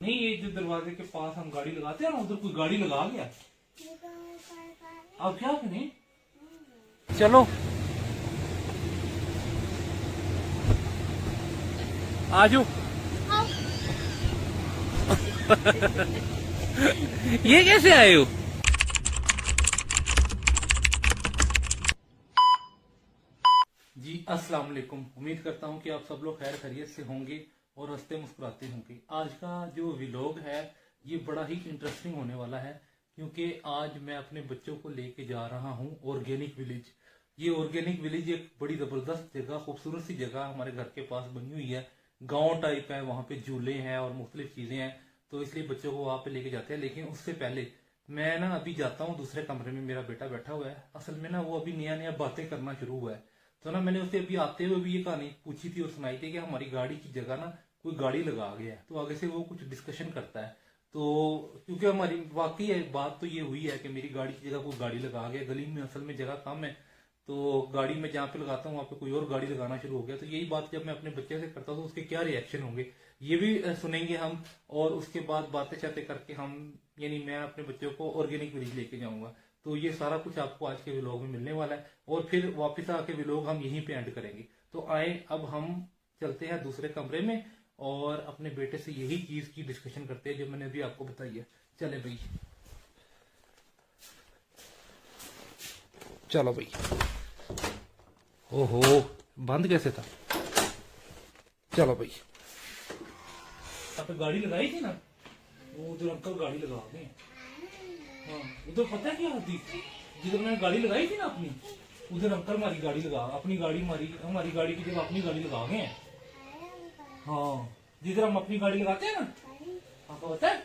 नहीं, ये जो दरवाजे के पास हम गाड़ी लगाते हैं ना, उधर कोई गाड़ी लगा गया। अब क्या करें? चलो आजो। ये कैसे आए हो? जी अस्सलाम वालेकुम। उम्मीद करता हूँ कि आप सब लोग खैर खैरियत से होंगे और हंसते मुस्कुराते होंगे। आज का जो व्लॉग है ये बड़ा ही इंटरेस्टिंग होने वाला है, क्योंकि आज मैं अपने बच्चों को लेके जा रहा हूँ ऑर्गेनिक विलेज। ये ऑर्गेनिक विलेज एक बड़ी जबरदस्त जगह, खूबसूरत सी जगह हमारे घर के पास बनी हुई है। गांव टाइप है, वहाँ पे झूले हैं और मुख्तलिफ चीजें हैं, तो इसलिए बच्चों को वहाँ पे लेके जाते हैं। लेकिन उससे पहले मैं ना अभी जाता हूँ दूसरे कमरे में, मेरा बेटा बैठा हुआ है। असल में ना वो अभी नया नया बातें करना शुरू हुआ है, तो ना मैंने उससे अभी आते हुए भी ये कहानी पूछी थी और सुनाई थी कि हमारी गाड़ी की जगह ना कोई गाड़ी लगा गया है। तो आगे से वो कुछ डिस्कशन करता है। तो क्योंकि हमारी वाकई बात तो ये हुई है कि मेरी गाड़ी की जगह कोई गाड़ी लगा गया। गली में असल में जगह कम है, तो गाड़ी में जहाँ पे लगाता हूँ वहाँ पे कोई और गाड़ी लगाना शुरू हो गया। तो यही बात जब मैं अपने बच्चे से करता हूँ तो उसके क्या रिएक्शन होंगे ये भी सुनेंगे हम। और उसके बाद बातें शातें करके हम, यानी मैं अपने बच्चों को ऑर्गेनिक विलेज लेके जाऊंगा। तो ये सारा कुछ आपको आज के व्लॉग में मिलने वाला है और फिर वापस आके व्लॉग हम यहीं पे एंड करेंगे। तो आए अब हम चलते हैं दूसरे कमरे में और अपने बेटे से यही चीज की डिस्कशन करते हैं जो मैंने अभी आपको बताई है। चले भाई, चलो भाई। ओहो, बंद कैसे था? चलो भाई। आपने गाड़ी लगाई थी ना, वो उधर अंकल गाड़ी लगा गए। हाँ, उधर पता है क्या होती, जिधर मैंने गाड़ी लगाई थी ना अपनी, उधर अंकल हमारी गाड़ी लगा, अपनी गाड़ी हमारी गाड़ी की जगह अपनी गाड़ी लगा गए हैं। हाँ, जिधर हम अपनी गाड़ी लगाते हैं ना, आपको पता है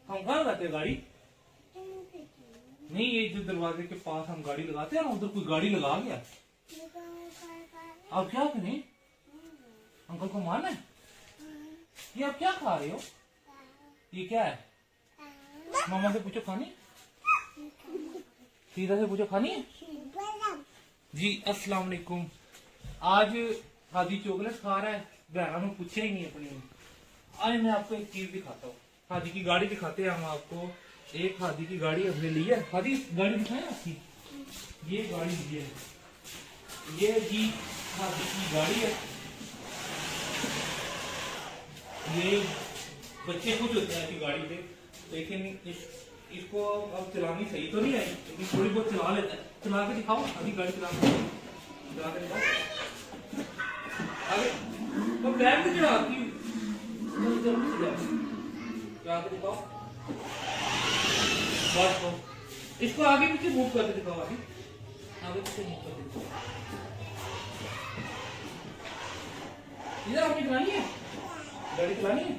हम कहाँ लगाते हैं गाड़ी? नहीं, ये जो दरवाजे के पास हम गाड़ी लगाते हैं ना, उधर कोई गाड़ी लगा गया। अब क्या करें? अंकल को मारना है? ये आप क्या खा रहे हो? ये क्या है? मामा से पूछो खानी, सीधा से पूछो खानी है। जी अस्सलाम वालेकुम। आज हादी चॉकलेट खा रहा है, बहरा ने पूछा ही नहीं अपनी। आज मैं आपको एक चीज दिखाता हूँ, हादी की गाड़ी दिखाते हैं हम आपको। एक हादी की गाड़ी हमने ली है। हादी गाड़ी दिखाएं आपकी, ये गाड़ी ली है, ये जी हादी की गाड़ी है। ये बच्चे खुश होते हैं कि गाड़ी पे, लेकिन इसको अब चलानी सही तो नहीं आई, लेकिन थोड़ी बहुत चला लेता है। चला के दिखाओ अभी, गाड़ी चला के दिखाओ। अरे तो बैग में चढ़ाती चला के दिखाओ। बस तो इसको आगे पीछे मूव करके दिखाओ, आगे पीछे मूव करके दिखाओ। इधर आपकी चलानी है, गाड़ी चलानी है,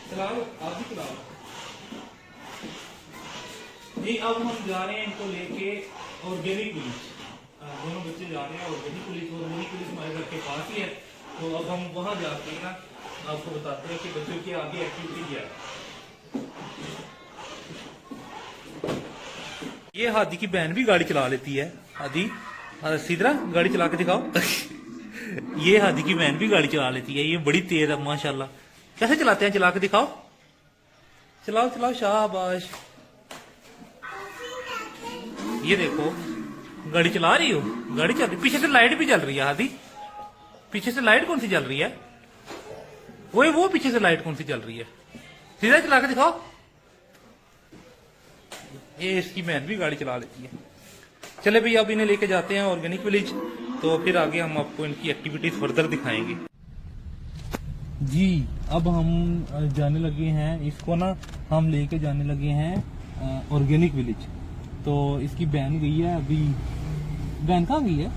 चलाओ, आप भी चलाओ। जी अब हम जा रहे हैं इनको लेके ऑर्गेनिक विलेज। दोनों बच्चे जा रहे हैं ऑर्गेनिक विलेज। ऑर्गेनिक विलेज हमारे घर के पास ही है, तो अब हम वहां जाके ना आपको बताते हैं कि बच्चों की आगे एक्टिविटी क्या है। ये हादी की बहन भी गाड़ी चला लेती है। हादी सीधरा गाड़ी चला के दिखाओ। ये हादी की बहन भी गाड़ी चला लेती है, ये बड़ी तेज है माशाल्लाह। कैसे चलाते हैं, चला के दिखाओ। चलाओ चलाओ, शाबाश। ये देखो गाड़ी चला रही हो, गाड़ी चल रही, पीछे से लाइट भी चल रही है। हादी पीछे से लाइट कौन सी चल रही है? वो पीछे से लाइट कौन सी चल रही है? सीधा चला के दिखाओ। ये इसकी बहन भी गाड़ी चला लेती है। चले भैया अब इन्हें लेके जाते हैं ऑर्गेनिक विलेज, तो फिर आगे हम आपको इनकी एक्टिविटीज फर्दर दिखाएंगे। जी अब हम जाने लगे हैं, इसको ना हम लेके जाने लगे हैं ऑर्गेनिक विलेज। तो इसकी बहन गई है अभी। बहन कहाँ गई है?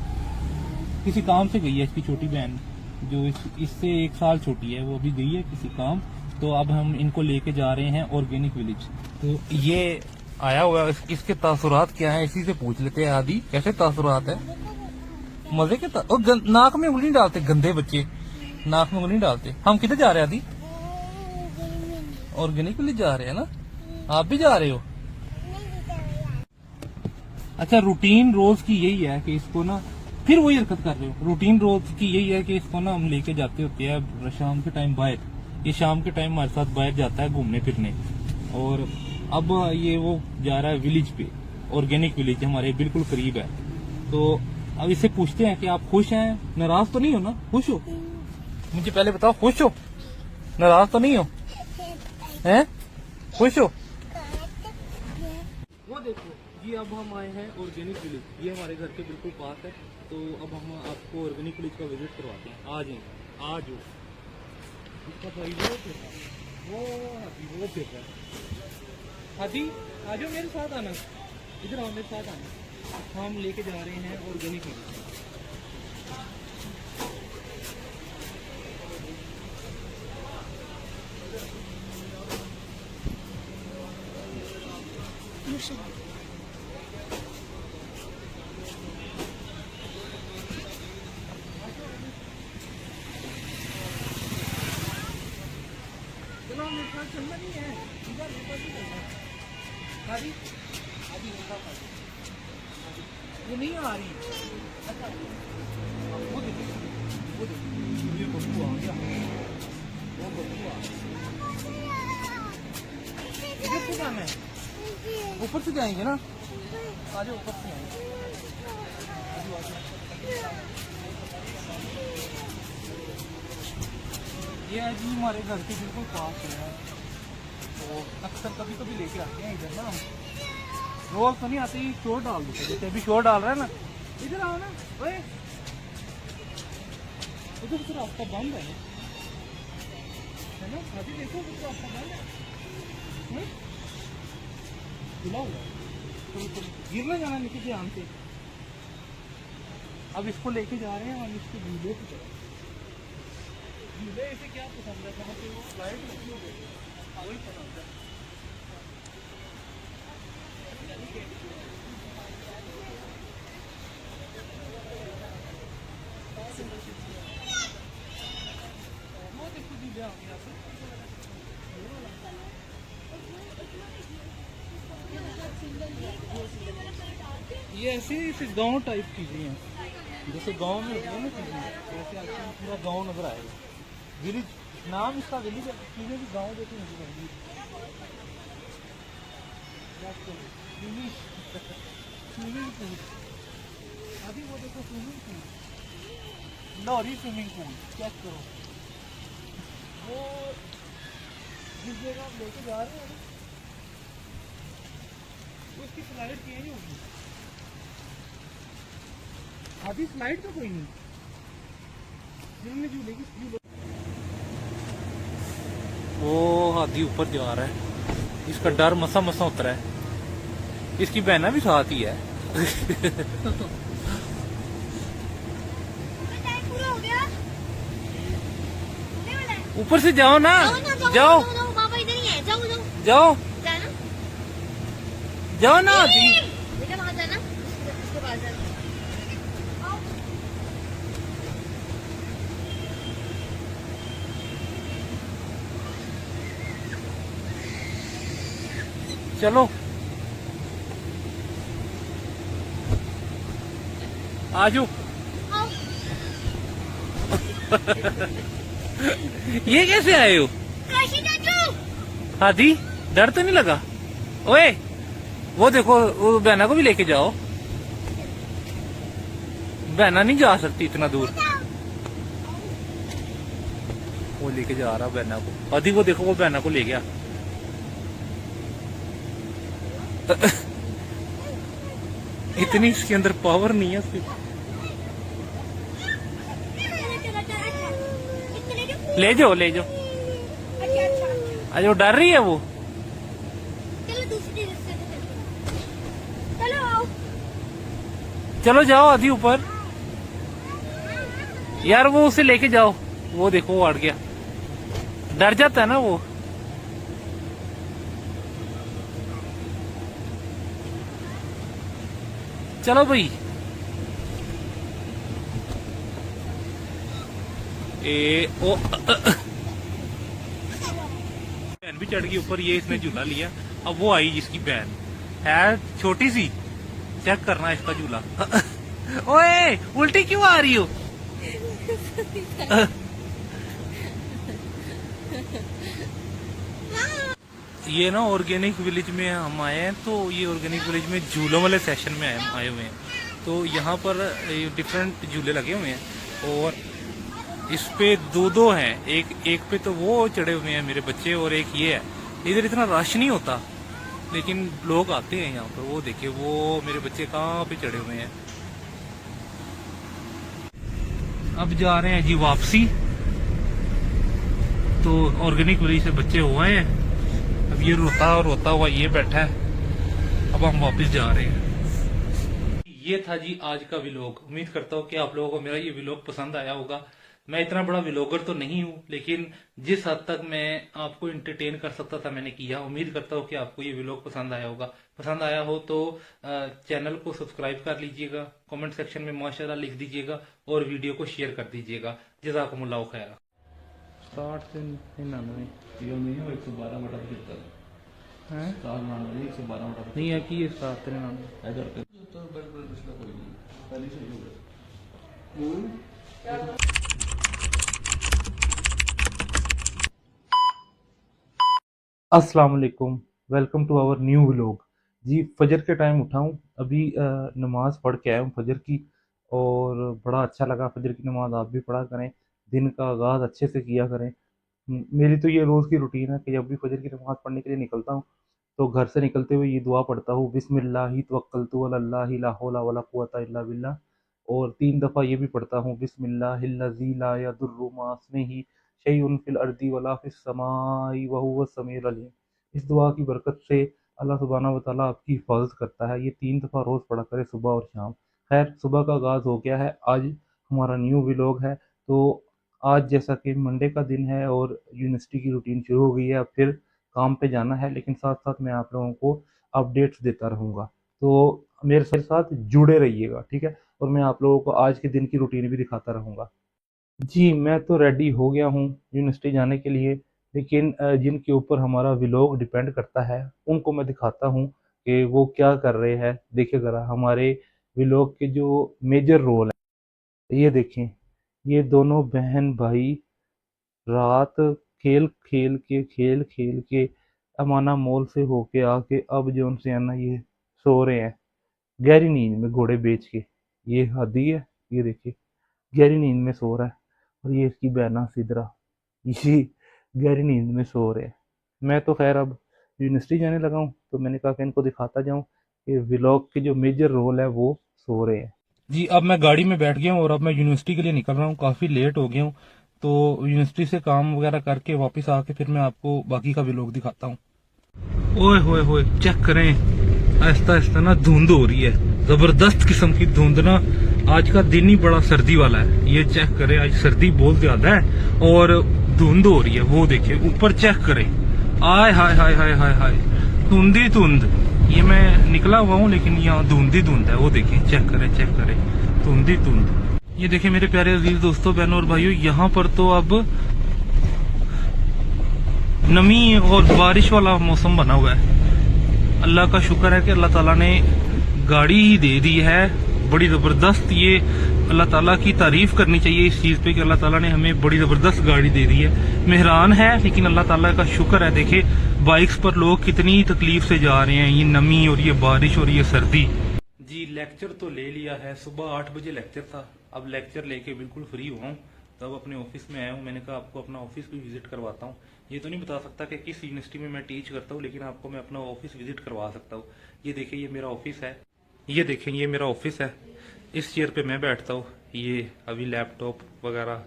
किसी काम से गई है। इसकी छोटी बहन जो इससे 1 साल छोटी है, वो अभी गई है किसी काम। तो अब हम इनको लेके जा रहे हैं ऑर्गेनिक विलेज। तो ये आया हुआ है, इसके तासुरात क्या है इसी से पूछ लेते हैं। आदि कैसे तासुरात है? मजे के नाक में उंगली डालते गंदे बच्चे, नाक में उंगली डालते। हम किधर जा रहे हैं आदि? ऑर्गेनिक विलेज जा रहे हैं ना, आप भी जा रहे हो? अच्छा, रूटीन रोज की यही है कि इसको ना फिर वही हरकत कर रहे हो। रूटीन रोज की यही है कि इसको ना हम लेके जाते होते हैं शाम के टाइम बाहर। ये शाम के टाइम हमारे साथ बाहर जाता है घूमने फिरने, और अब ये वो जा रहा है विलेज पे, ऑर्गेनिक विलेज हमारे बिल्कुल करीब है। तो अब इससे पूछते हैं कि आप खुश हैं, नाराज तो नहीं हो ना? खुश हो? मुझे पहले बताओ, खुश हो? नाराज तो नहीं हो? हैं? खुश हो? वो देखो जी, अब हम आए हैं ऑर्गेनिक विलेज, ये हमारे घर के बिल्कुल पास है। तो अब हम आपको ऑर्गेनिक विलेज का विजिट करवाते हैं। आ जाए, आ जाओ। इसका भाई वो देख रहा है। हाथी आ जाओ, मेरे साथ आना, इधर आओ, मेरे साथ आना। हम लेके जा रहे हैं ऑर्गेनिक विलेज। चलो मेरे साथ चलना नहीं है, इधर ऊपर ही चलना है। हादी हादी ये नहीं आ रही। अच्छा वो देखो, ये बब्बू आ गया, वो बब्बू आ गया। इधर से जाना है, ऊपर से जाएंगे ना? आ जाओ, ऊपर से आएंगे। ये है जी हमारे घर के बिल्कुल पास है, तो अक्सर कभी कभी लेके आते हैं इधर ना हम। रोज तो नहीं आते, ही शोर डाल देते, जैसे अभी शोर डाल रहा है ना। इधर आओ ना, ओए उधर से रास्ता बंद है ना? अभी देखो उधर रास्ता बंद है, खुला हुआ है। तो गिरना जाना नीचे ध्यान से। अब इसको लेके जा रहे हैं हम इसके झूले की तरफ। झूले इसे क्या पसंद है, समझ वो फ्लाइट लगी हो गई, वही पसंद है। वो देखो झूले आ गया, ये ऐसे गांव टाइप चीजें हैं, जैसे गांव में होती है ना चीजें, वैसे आपको पूरा गांव नजर आएगा। विलेज, नाम इसका विलेज है, चीजें भी गांव जैसी नजर आएंगी। स्विमिंग पूल, अभी वो देखो स्विमिंग पूल, लॉरी स्विमिंग पूल, चेक करो। वो जिस जगह आप लेके जा रहे हैं उसकी स्लाइड चेंज होगी। अभी स्लाइड तो कोई नहीं, जिनमें झूले की वो हाथी ऊपर जा रहा है, इसका डर मसा मसा उतरा है। इसकी बहना भी साथ ही है। ऊपर से जाओ ना, जाओ जाओ जाओ ना हाथी। चलो आजो। ये कैसे आए हो हाथी? डर तो नहीं लगा? ओए वो देखो, वो बहना को भी लेके जाओ, बहना नहीं जा सकती इतना दूर। वो लेके जा रहा बहना को, आदि को देखो, वो बहना को ले गया। इतनी इसके अंदर पावर नहीं है उसकी। ले जाओ ले जाओ। आज वो डर रही है वो। चलो जाओ आदि ऊपर। यार वो उसे लेके जाओ, वो देखो वो अड़ गया, डर जाता है ना वो। चलो भाई। ओ बहन भी चढ़ गई ऊपर, ये इसने झूला लिया। अब वो आई जिसकी बहन है छोटी सी, चेक करना इसका झूला। ओए उल्टी क्यों आ रही हो? ये ना ऑर्गेनिक विलेज में हम आए हैं, तो ये ऑर्गेनिक विलेज में झूलों वाले सेशन में आए हुए हैं। तो यहाँ पर डिफरेंट झूले लगे हुए हैं और इस पे दो हैं। एक पे तो वो चढ़े हुए हैं मेरे बच्चे और एक ये है। इधर इतना रश नहीं होता लेकिन लोग आते हैं यहाँ पर। वो देखिए वो मेरे बच्चे कहाँ पे चढ़े हुए हैं। अब जा रहे हैं जी वापसी। तो ऑर्गेनिक विलेज से बच्चे हुए हैं। अब ये रोता हुआ ये बैठा है। अब हम वापस जा रहे हैं। ये था जी आज का व्लॉग। उम्मीद करता हूँ कि आप लोगों को मेरा ये व्लॉग पसंद आया होगा। मैं इतना बड़ा व्लॉगर तो नहीं हूँ, लेकिन जिस हद तक मैं आपको एंटरटेन कर सकता था मैंने किया। उम्मीद करता हूँ कि आपको ये व्लॉग पसंद आया होगा। पसंद आया हो तो चैनल को सब्सक्राइब कर लीजिएगा, कमेंट सेक्शन में माशाल्लाह लिख दीजिएगा और वीडियो को शेयर कर दीजिएगा। जज़ाकुमुल्लाह खैर। 60 से 99 है 112 नहीं है कि ये 7 अस्सलाम वालेकुम, welcome to our new vlog. जी फजर के टाइम उठा हूँ अभी, नमाज पढ़ के आया हूँ फजर की और बड़ा अच्छा लगा। फजर की नमाज आप भी पढ़ा करें, दिन का आगाज़ अच्छे से किया करें। मेरी तो ये रोज़ की रूटीन है कि जब भी फजर की नमाज पढ़ने के लिए निकलता हूँ तो घर से निकलते हुए ये दुआ पढ़ता हूँ, बिस्मिल्लाहि तवक्कलतु अलल्लाहि ला हौला वला कुव्वता इल्ला बिल्लाह। और 3 दफ़ा ये भी पढ़ता हूँ, बिस्मिल्लाहिल्लज़ी ला यदुर्रु मा इस्मिही शैउन फिल अर्दि वला फिस समाई व हुवस समीउल अलीम। इस दुआ की बरकत से अल्लाह सुब्हानहू व तआला आपकी हिफाजत करता है। ये 3 दफ़ा रोज़ पढ़ा करें सुबह और शाम। खैर सुबह का आगाज़ हो गया है, आज हमारा न्यू व्लॉग है। तो आज जैसा कि मंडे का दिन है और यूनिवर्सिटी की रूटीन शुरू हो गई है, अब फिर काम पे जाना है, लेकिन साथ साथ मैं आप लोगों को अपडेट्स देता रहूँगा। तो मेरे साथ जुड़े रहिएगा, ठीक है। और मैं आप लोगों को आज के दिन की रूटीन भी दिखाता रहूँगा। जी मैं तो रेडी हो गया हूँ यूनिवर्सिटी जाने के लिए, लेकिन जिनके ऊपर हमारा व्लॉग डिपेंड करता है उनको मैं दिखाता हूँ कि वो क्या कर रहे हैं। देखिए ज़रा हमारे व्लॉग के जो मेजर रोल है, ये देखें। ये दोनों बहन भाई रात खेल खेल के अमाना मॉल से होके आके अब जो उनसे है ना ये सो रहे हैं गहरी नींद में, घोड़े बेच के। ये हादी है, ये देखिए गहरी नींद में सो रहा है। और ये इसकी बहना सिदरा, ये गहरी नींद में सो रहे हैं। मैं तो खैर अब यूनिवर्सिटी जाने लगा हूँ, तो मैंने कहा कि इनको दिखाता जाऊँ कि व्लॉग के जो मेजर रोल है वो सो रहे हैं। जी अब मैं गाड़ी में बैठ गया हूँ और अब मैं यूनिवर्सिटी के लिए निकल रहा हूँ। काफ़ी लेट हो गया हूँ, तो यूनिवर्सिटी से काम वगैरह करके वापस आके फिर मैं आपको बाकी का व्लॉग दिखाता हूँ। ओए होए होए चेक करें, आहिस्ता आहिस्ता ना धुंध हो रही है, जबरदस्त किस्म की धुंध ना। आज का दिन ही बड़ा सर्दी वाला है, ये चेक करें आज सर्दी बहुत ज्यादा है और धुंध हो रही है। वो देखिए ऊपर चेक करें, आय हाय हाय हाय हाय हाय, धुंध ही धुंध। ये मैं निकला हुआ हूँ लेकिन यहाँ धुंध ही धुंध है। वो देखिए चेक करें धुंध ही धुंध। ये देखिए मेरे प्यारे अजीज दोस्तों बहनों और भाइयों, यहाँ पर तो अब नमी और बारिश वाला मौसम बना हुआ है। अल्लाह का शुक्र है कि अल्लाह ताला ने गाड़ी ही दे दी है बड़ी ज़बरदस्त। ये अल्लाह ताला की तारीफ करनी चाहिए इस चीज़ पे कि अल्लाह ताला ने हमें बड़ी ज़बरदस्त गाड़ी दे दी है। मेहरान है लेकिन अल्लाह ताला का शुक्र है। देखिए बाइक्स पर लोग कितनी तकलीफ से जा रहे हैं, ये नमी और ये बारिश और ये सर्दी। जी लेक्चर तो ले लिया है, सुबह 8 बजे लेक्चर था। अब लेक्चर लेके बिल्कुल फ्री हुआ हूँ, तब अपने ऑफिस में आया हूँ। मैंने कहा आपको अपना ऑफिस भी विजिट करवाता हूँ। ये तो नहीं बता सकता कि किस यूनिवर्सिटी में मैं टीच करता हूँ, लेकिन आपको मैं अपना ऑफिस विजिट करवा सकता हूँ। ये देखिए ये मेरा ऑफिस है, ये देखें ये मेरा ऑफिस है। इस चेयर पे मैं बैठता हूँ। ये अभी लैपटॉप वगैरह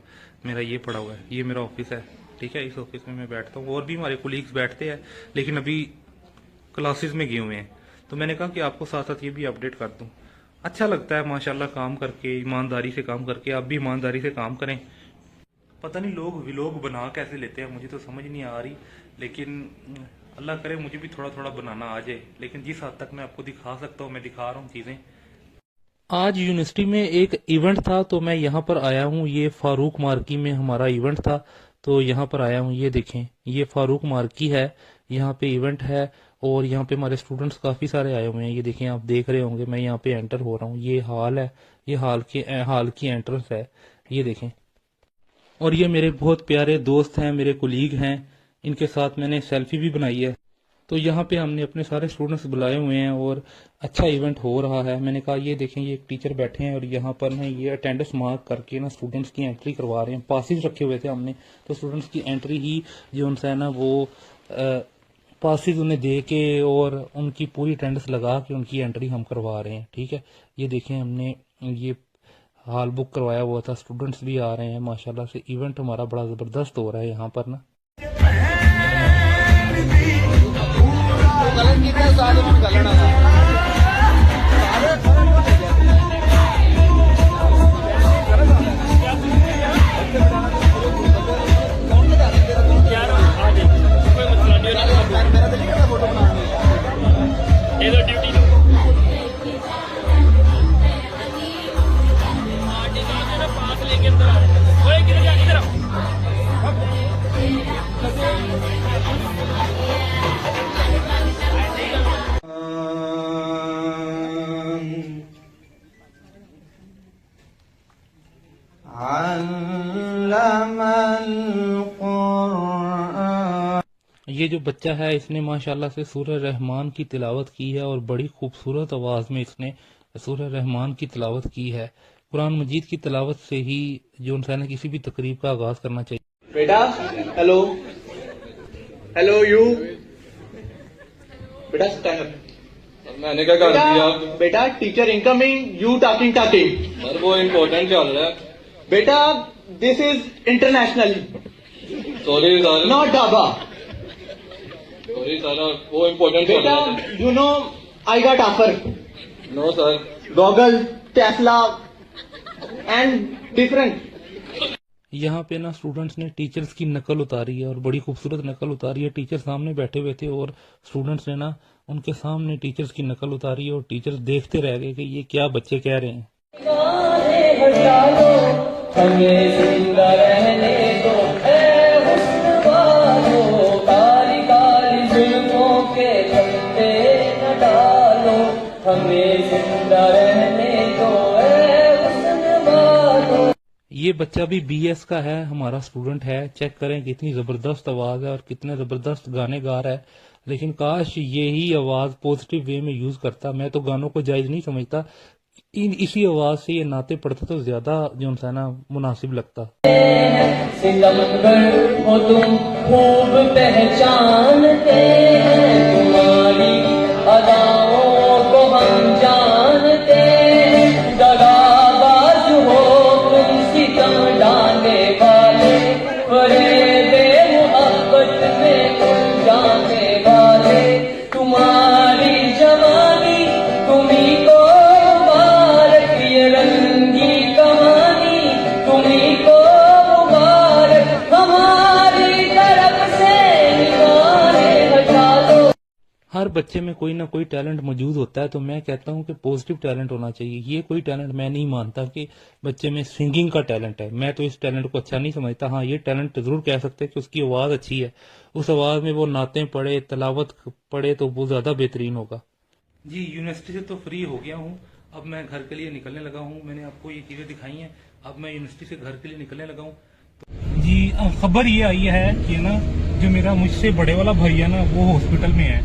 मेरा ये पड़ा हुआ है, ये मेरा ऑफिस है, ठीक है। इस ऑफिस में मैं बैठता हूँ और भी हमारे कोलीग्स बैठते हैं, लेकिन अभी क्लासेस में गए हुए हैं। तो मैंने कहा कि आपको साथ साथ ये भी अपडेट कर दूँ। अच्छा लगता है माशाल्लाह काम करके, ईमानदारी से काम करके। आप भी ईमानदारी से काम करें। पता नहीं लोग व्लॉग बना कैसे लेते हैं, मुझे तो समझ नहीं आ रही, लेकिन अल्लाह करे मुझे भी थोड़ा थोड़ा बनाना आ जाए। लेकिन जिस हद तक मैं आपको दिखा सकता हूँ मैं दिखा रहा हूँ चीज़ें। आज यूनिवर्सिटी में एक इवेंट था तो मैं यहाँ पर आया हूँ। ये फारूक मार्की में हमारा इवेंट था तो यहाँ पर आया हूँ। ये देखें ये फारूक मार्की है, यहाँ पे इवेंट है और यहाँ पे हमारे स्टूडेंट्स काफ़ी सारे आए हुए हैं। ये देखें, आप देख रहे होंगे मैं यहाँ पे एंटर हो रहा हूँ। ये हॉल है, ये हाल की एंट्रेंस है, ये देखें। और ये मेरे बहुत प्यारे दोस्त हैं, मेरे कुलीग हैं, इनके साथ मैंने सेल्फी भी बनाई है। तो यहाँ पे हमने अपने सारे स्टूडेंट्स बुलाए हुए हैं और अच्छा इवेंट हो रहा है। मैंने कहा ये देखें, ये एक टीचर बैठे हैं और यहाँ पर ना ये अटेंडेंस मार्क करके ना स्टूडेंट्स की एंट्री करवा रहे हैं। पासिस रखे हुए थे हमने, तो स्टूडेंट्स की एंट्री ही जो उनसे है ना वो पासिस उन्हें दे के और उनकी पूरी अटेंडेंस लगा के उनकी एंट्री हम करवा रहे हैं। ठीक है, ये देखें, हमने ये हॉल बुक करवाया हुआ था, स्टूडेंट्स भी आ रहे हैं माशाल्लाह से। इवेंट हमारा बड़ा ज़बरदस्त हो रहा है यहाँ पर ना। ये जो बच्चा है इसने माशाल्लाह से सूरह रहमान की तिलावत की है और बड़ी खूबसूरत आवाज़ में इसने सूरह रहमान की तिलावत की है। कुरान मजीद की तिलावत से ही जो इंसान है किसी भी तकरीब का आगाज़ करना चाहिए। बेटा हेलो हेलो यू बेटा स्टैंड अप। मैंने क्या कर दिया? बेटा teacher incoming, you talking talking. Sir वो इम्पोर्टेंट चल रहा है। बेटा this is international, sorry sir, not dhaba. Sorry sir, वो इम्पोर्टेंट चल बेटा रहा है। You know I got offer, no sir. Google, Tesla and different. यहाँ पे ना स्टूडेंट्स ने टीचर्स की नकल उतारी है और बड़ी खूबसूरत नकल उतारी है। टीचर सामने बैठे हुए थे और स्टूडेंट्स ने ना उनके सामने टीचर्स की नकल उतारी है और टीचर्स देखते रह गए कि ये क्या बच्चे कह रहे हैं। हमें जिंदा रहने दो ऐ हुस्न वालों, काली काली जुल्फों के पत्ते न डालो, हमें जिंदा रहने दो ऐ हुस्न वालों। ये बच्चा भी बीएस का है, हमारा स्टूडेंट है। चेक करें कितनी जबरदस्त आवाज है और कितने जबरदस्त गाने गा रहा है। लेकिन काश यही आवाज पॉजिटिव वे में यूज करता। मैं तो गानों को जायज नहीं समझता, इसी आवाज से ये नाते पढ़ता तो ज्यादा जो है ना मुनासिब लगता। सितमगर हो तुम खूब पहचानते हैं, तुम्हारी अदाओं को हम जानते हैं। दगाबाज हो तुम, सितम डालने वाले, फरेबे मोहब्बत में उलझाने वाले। तुम्हारी जवानी तुम्ही को मुबारक, ये रंगी कहानी तुम्ही को मुबारक, हमारी तरफ से निगाहें हटा दो। हर बच्चे में कोई ना कोई टैलेंट मौजूद होता है, तो मैं कहता हूँ कि पॉजिटिव टैलेंट होना चाहिए। ये कोई टैलेंट मैं नहीं मानता कि बच्चे में सिंगिंग का टैलेंट है। मैं तो इस टैलेंट को अच्छा नहीं समझता। हाँ, ये टैलेंट जरूर कह सकते हैं कि उसकी आवाज़ अच्छी है, उस आवाज़ में वो नातें पढ़े, तलावत पढ़े तो वो ज़्यादा बेहतरीन होगा। जी, यूनिवर्सिटी से तो फ्री हो गया हूँ, अब मैं घर के लिए निकलने लगा हूँ। मैंने आपको ये चीज़ें दिखाई हैं, अब मैं यूनिवर्सिटी से घर के लिए निकलने लगा हूँ। जी, अब खबर ये आई है कि ना जो मेरा मुझसे बड़े वाला भाई है ना वो हॉस्पिटल में है,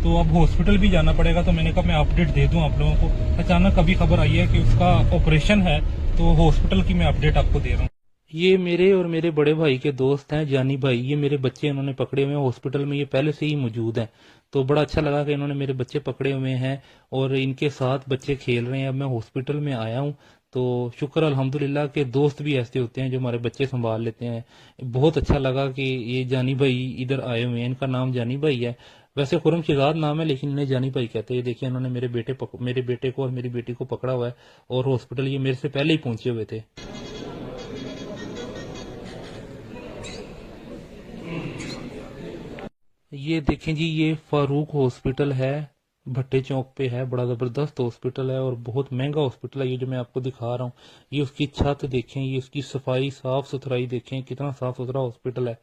तो अब हॉस्पिटल भी जाना पड़ेगा। तो मैंने कहा मैं अपडेट दे दूं आप लोगों को। अचानक अभी खबर आई है कि उसका ऑपरेशन है, तो हॉस्पिटल की मैं अपडेट आपको दे रहा हूँ। ये मेरे और मेरे बड़े भाई के दोस्त हैं, जानी भाई। ये मेरे बच्चे इन्होंने पकड़े हुए हैं हॉस्पिटल में, ये पहले से ही मौजूद हैं। तो बड़ा अच्छा लगा कि इन्होंने मेरे बच्चे पकड़े हुए हैं और इनके साथ बच्चे खेल रहे हैं। अब मैं हॉस्पिटल में आया हूँ, तो शुक्र अल्हम्दुलिल्लाह के दोस्त भी ऐसे होते हैं जो हमारे बच्चे संभाल लेते हैं। बहुत अच्छा लगा कि ये जानी भाई इधर आए हुए हैं। इनका नाम जानी भाई है, वैसे खुरम शिजाद नाम है लेकिन इन्हें जानी भाई कहते हैं। देखिए, इन्होंने मेरे बेटे को और मेरी बेटी को पकड़ा हुआ है और हॉस्पिटल ये मेरे से पहले ही पहुंचे हुए थे। ये देखें जी, ये फारूक हॉस्पिटल है, भट्टे चौक पे है। बड़ा जबरदस्त हॉस्पिटल है और बहुत महंगा हॉस्पिटल है ये जो मैं आपको दिखा रहा हूँ। ये उसकी छत देखें, ये उसकी सफाई साफ सुथराई देखें, कितना साफ सुथरा हॉस्पिटल है।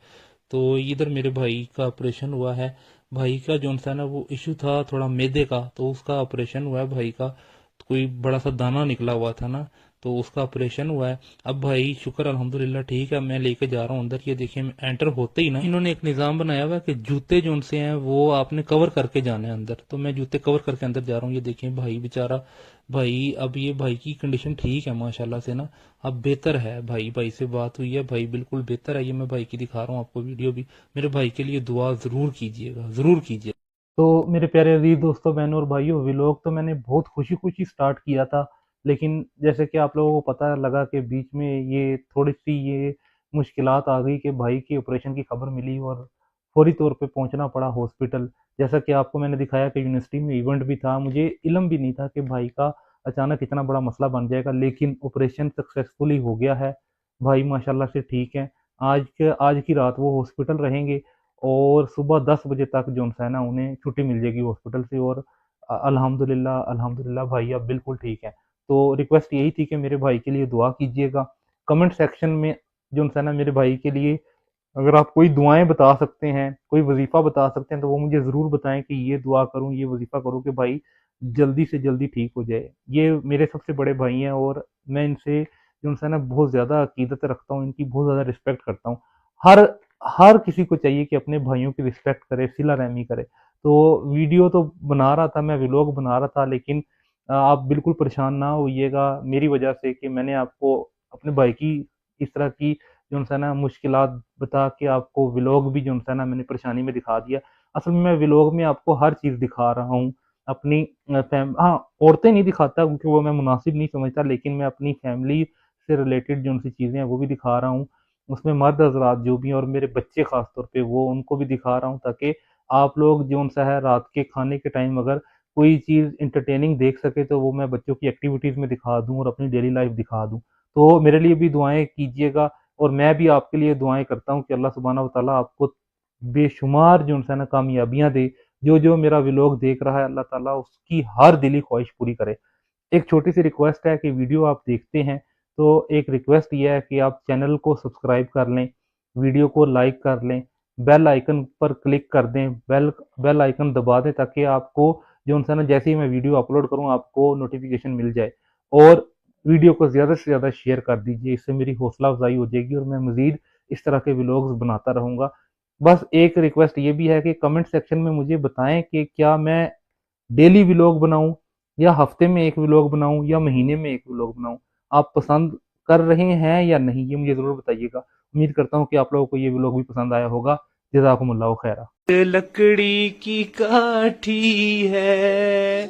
तो इधर मेरे भाई का ऑपरेशन हुआ है भाई का जो सा ना वो इशू था थोड़ा मैदे का, तो उसका ऑपरेशन हुआ है भाई का। तो कोई बड़ा सा दाना निकला हुआ था ना, तो उसका ऑपरेशन हुआ है। अब भाई शुक्र अल्हम्दुलिल्लाह ठीक है, मैं लेके जा रहा हूँ अंदर। ये देखिए एंटर होते ही ना इन्होंने एक निज़ाम बनाया हुआ है कि जूते जो उनसे हैं वो आपने कवर करके जाने हैं अंदर। तो मैं जूते कवर करके अंदर जा रहा हूँ। ये देखिए भाई बेचारा, भाई अब ये भाई की कंडीशन ठीक है माशाल्लाह से ना, अब बेहतर है। भाई से बात हुई है, भाई बिल्कुल बेहतर है। ये मैं भाई की दिखा रहा हूँ आपको वीडियो भी। मेरे भाई के लिए दुआ जरूर कीजिएगा, जरूर कीजिए। तो मेरे प्यारे अजीज दोस्तों, बहनों और भाइयों, व्लॉग तो मैंने बहुत खुशी खुशी स्टार्ट किया था, लेकिन जैसे कि आप लोगों को पता लगा कि बीच में ये थोड़ी सी ये मुश्किलात आ गई कि भाई के ऑपरेशन की खबर मिली और फौरी तौर पे पहुंचना पड़ा हॉस्पिटल। जैसा कि आपको मैंने दिखाया कि यूनिवर्सिटी में इवेंट भी था, मुझे इल्म भी नहीं था कि भाई का अचानक इतना बड़ा मसला बन जाएगा, लेकिन ऑपरेशन सक्सेसफुली हो गया है। भाई माशाल्लाह से ठीक है। आज की रात वो हॉस्पिटल रहेंगे और सुबह 10 बजे तक जो है ना उन्हें छुट्टी मिल जाएगी हॉस्पिटल से। और अल्हम्दुलिल्लाह अल्हम्दुलिल्लाह भाई अब बिल्कुल ठीक है। तो रिक्वेस्ट यही थी कि मेरे भाई के लिए दुआ कीजिएगा। कमेंट सेक्शन में जो है ना मेरे भाई के लिए अगर आप कोई दुआएं बता सकते हैं, कोई वजीफा बता सकते हैं, तो वो मुझे ज़रूर बताएं कि ये दुआ करूं, ये वजीफा करूं कि भाई जल्दी से जल्दी ठीक हो जाए। ये मेरे सबसे बड़े भाई हैं और मैं इनसे जो है ना बहुत ज़्यादा अकीदत रखता हूँ, इनकी बहुत ज़्यादा रिस्पेक्ट करता हूँ। हर हर किसी को चाहिए कि अपने भाइयों की रिस्पेक्ट करे, सिला रहमी करे। तो वीडियो तो बना रहा था, मैं व्लॉग बना रहा था, लेकिन आप बिल्कुल परेशान ना होइएगा मेरी वजह से कि मैंने आपको अपने भाई की इस तरह की जो है ना मुश्किलात बता के आपको व्लॉग भी जो है ना मैंने परेशानी में दिखा दिया। असल में मैं व्लॉग में आपको हर चीज़ दिखा रहा हूँ। अपनी हाँ, औरतें नहीं दिखाता क्योंकि वो मैं मुनासिब नहीं समझता, लेकिन मैं अपनी फैमिली से रिलेटेड जो उनसी चीज़ें हैं वो भी दिखा रहा हूँ। उसमें मर्द हजरात जो भी हैं और मेरे बच्चे खास तौर पे, वो उनको भी दिखा रहा हूँ ताकि आप लोग जो सा है रात के खाने के टाइम अगर कोई चीज़ इंटरटेनिंग देख सके तो वो मैं बच्चों की एक्टिविटीज़ में दिखा दूँ और अपनी डेली लाइफ दिखा दूँ। तो मेरे लिए भी दुआएं कीजिएगा और मैं भी आपके लिए दुआएं करता हूँ कि अल्लाह सुब्हानहू व तआला आपको बेशुमार जो है ना कामयाबियां दे। जो मेरा व्लॉग देख रहा है अल्लाह ताला उसकी हर दिली ख्वाहिश पूरी करे। एक छोटी सी रिक्वेस्ट है कि वीडियो आप देखते हैं तो एक रिक्वेस्ट ये है कि आप चैनल को सब्सक्राइब कर लें, वीडियो को लाइक कर लें, बेल आइकन पर क्लिक कर दें, बेल आइकन दबा दें ताकि आपको जो है ना जैसे ही मैं वीडियो अपलोड करूं आपको नोटिफिकेशन मिल जाए। और वीडियो को ज़्यादा से ज़्यादा शेयर कर दीजिए, इससे मेरी हौसला अफजाई हो जाएगी और मैं मज़ीद इस तरह के व्लॉग्स बनाता रहूँगा। बस एक रिक्वेस्ट ये भी है कि कमेंट सेक्शन में मुझे बताएं कि क्या मैं डेली व्लॉग बनाऊं या हफ्ते में एक व्लॉग बनाऊं या महीने में एक व्लॉग बनाऊं। आप पसंद कर रहे हैं या नहीं ये मुझे ज़रूर बताइएगा। उम्मीद करता हूँ कि आप लोगों को ये व्लॉग भी पसंद आया होगा। जज़ाकुमुल्लाहु खैरा। लकड़ी की काठी है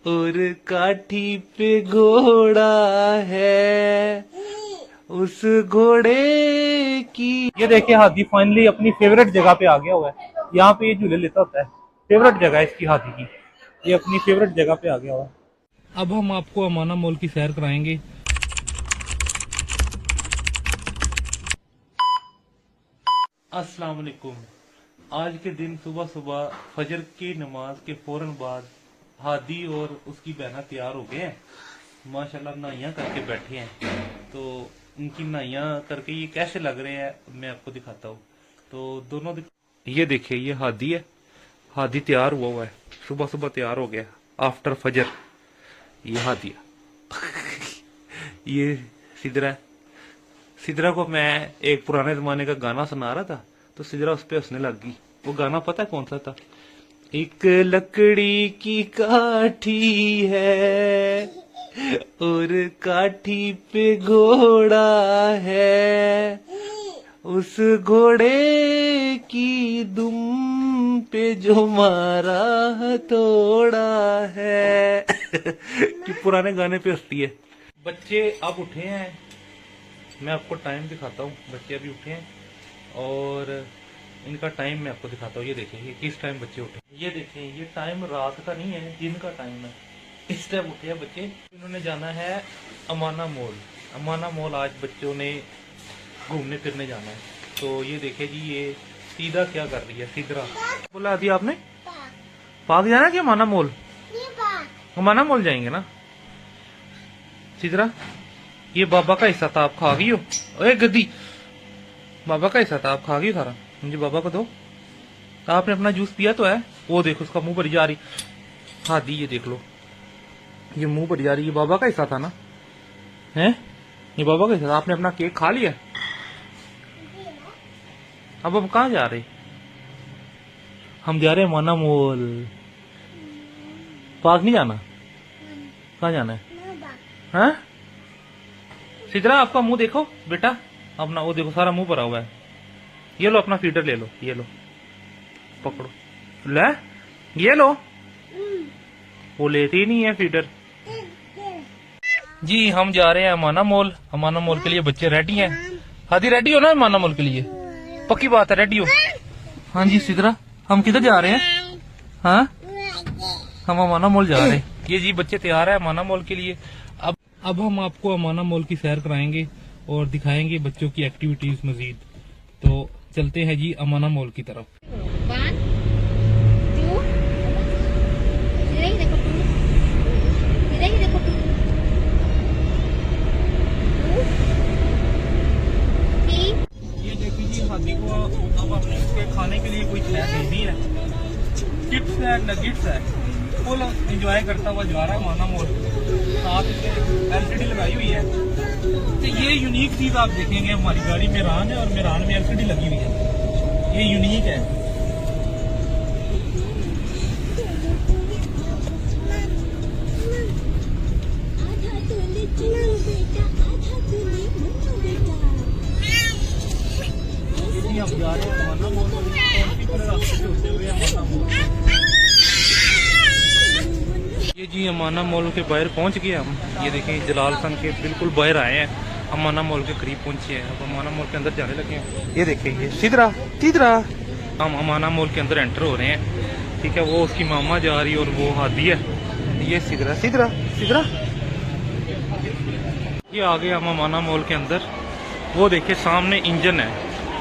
और काठी पे घोड़ा है, उस घोड़े की। ये देखिए हाथी फाइनली अपनी फेवरेट जगह पे आ गया हुआ है। यहाँ पे ये झूले लेता होता है, फेवरेट जगह है इसकी हाथी की। ये अपनी फेवरेट जगह पे आ गया हुआ है। अब हम आपको अमाना मॉल की सैर कराएंगे। अस्सलाम वालेकुम। आज के दिन सुबह सुबह फजर की नमाज के फौरन बाद हादी और उसकी बहना तैयार हो गए हैं। माशाल्लाह नाइयां करके बैठे हैं। तो इनकी नाइयां करके ये कैसे लग रहे हैं मैं आपको दिखाता हूँ। तो दोनों ये देखिए, ये हादी है, हादी तैयार हुआ है, सुबह सुबह तैयार हो गया आफ्टर फजर। ये हादी ये सिदरा है। सिदरा को मैं एक पुराने जमाने का गाना सुना रहा था तो सिदरा उस पर हंसने लग गई। वो गाना पता है कौन सा था? एक लकड़ी की काठी है और काठी पे घोड़ा है, उस घोड़े की दुम पे जो मारा हथौड़ा है। कि पुराने गाने पे हंसती है। बच्चे अब उठे हैं, मैं आपको टाइम दिखाता हूँ। बच्चे अभी उठे हैं और इनका टाइम मैं आपको दिखाता हूँ। ये देखिए ये किस टाइम बच्चे उठे। ये देखें, ये टाइम रात का नहीं है, दिन का टाइम है। इस टाइम उठे हैं बच्चे। इन्होंने जाना है अमाना मॉल। अमाना मॉल आज बच्चों ने घूमने फिरने जाना है। तो ये देखे जी, ये सीधा क्या कर रही है, सिदरा बोला दिया आपने पार्क जाना कि अमाना मॉल? अमाना मॉल जाएंगे ना सिदरा। ये बाबा का हिस्सा था, आप खा गई हो। ओए गद्दी, बाबा का हिस्सा था, आप खा गई सारा। मुझे बाबा को दो। आपने अपना जूस पिया तो है? वो देखो उसका मुंह भरी जा रही। हादी ये देख लो, ये मुंह भरी जा रही। ये बाबा का हिस्सा था ना? है ये बाबा का हिस्सा था। आपने अपना केक खा लिया? अब कहाँ जा रहे? हम जा रहे हैं माना मोल। पार्क नहीं जाना? कहाँ जाना है? हाँ सिद्रा आपका मुंह देखो बेटा, अपना वो देखो सारा मुंह भरा हुआ है। ये लो अपना फीडर ले लो, ये लो पकड़ो, ले ये लो। वो लेते ही नहीं है फीडर। जी हम जा रहे हैं अमाना मॉल। अमाना मॉल के लिए बच्चे रेडी हैं। हादी रेडी हो ना अमाना मॉल के लिए? पक्की बात है रेडी हो? हाँ जी सिद्रा हम किधर जा रहे हैं? हाँ हम अमाना मॉल जा रहे हैं। ये जी बच्चे तैयार है अमाना मॉल के लिए। अब हम आपको अमाना मॉल की सैर कराएंगे और दिखाएंगे बच्चों की एक्टिविटीज मजीद। तो चलते हैं जी अमाना मॉल की तरफ। 1 2 देखो 2 देखो 2 3। ये देखिए जी हाथी को अब हमने इसके खाने के लिए कोई चीज दे दी है। चिप्स है, नगेट्स है, फुल एंजॉय करता हुआ जा रहा है अमाना मॉल। साथ इसके एलसीडी लगाई हुई है। तो ये यूनिक चीज आप देखेंगे हमारी गाड़ी मेरान है और मेरान में एलसीडी लगी हुई है। ये यूनिक है। जी हम जा रहे हैं अमाना मॉल और इसी पूरे रास्ते से होते हुए अमाना मॉल। ये जी अमाना मॉल के बाहर पहुंच गए हम। ये देखें जलाल सन के बिल्कुल बाहर आए हैं, अमाना मॉल के करीब पहुंचे हैं। अब अमाना मॉल के अंदर जाने लगे हैं। ये देखें ये सीधरा सीधरा हम अमाना मॉल के अंदर एंटर हो रहे हैं। ठीक है वो उसकी मामा जा रही है और वो हादी है। ये सीधरा सीधरा सीधरा ये आ गए हम अमाना मॉल के अंदर। वो देखिए सामने इंजन है।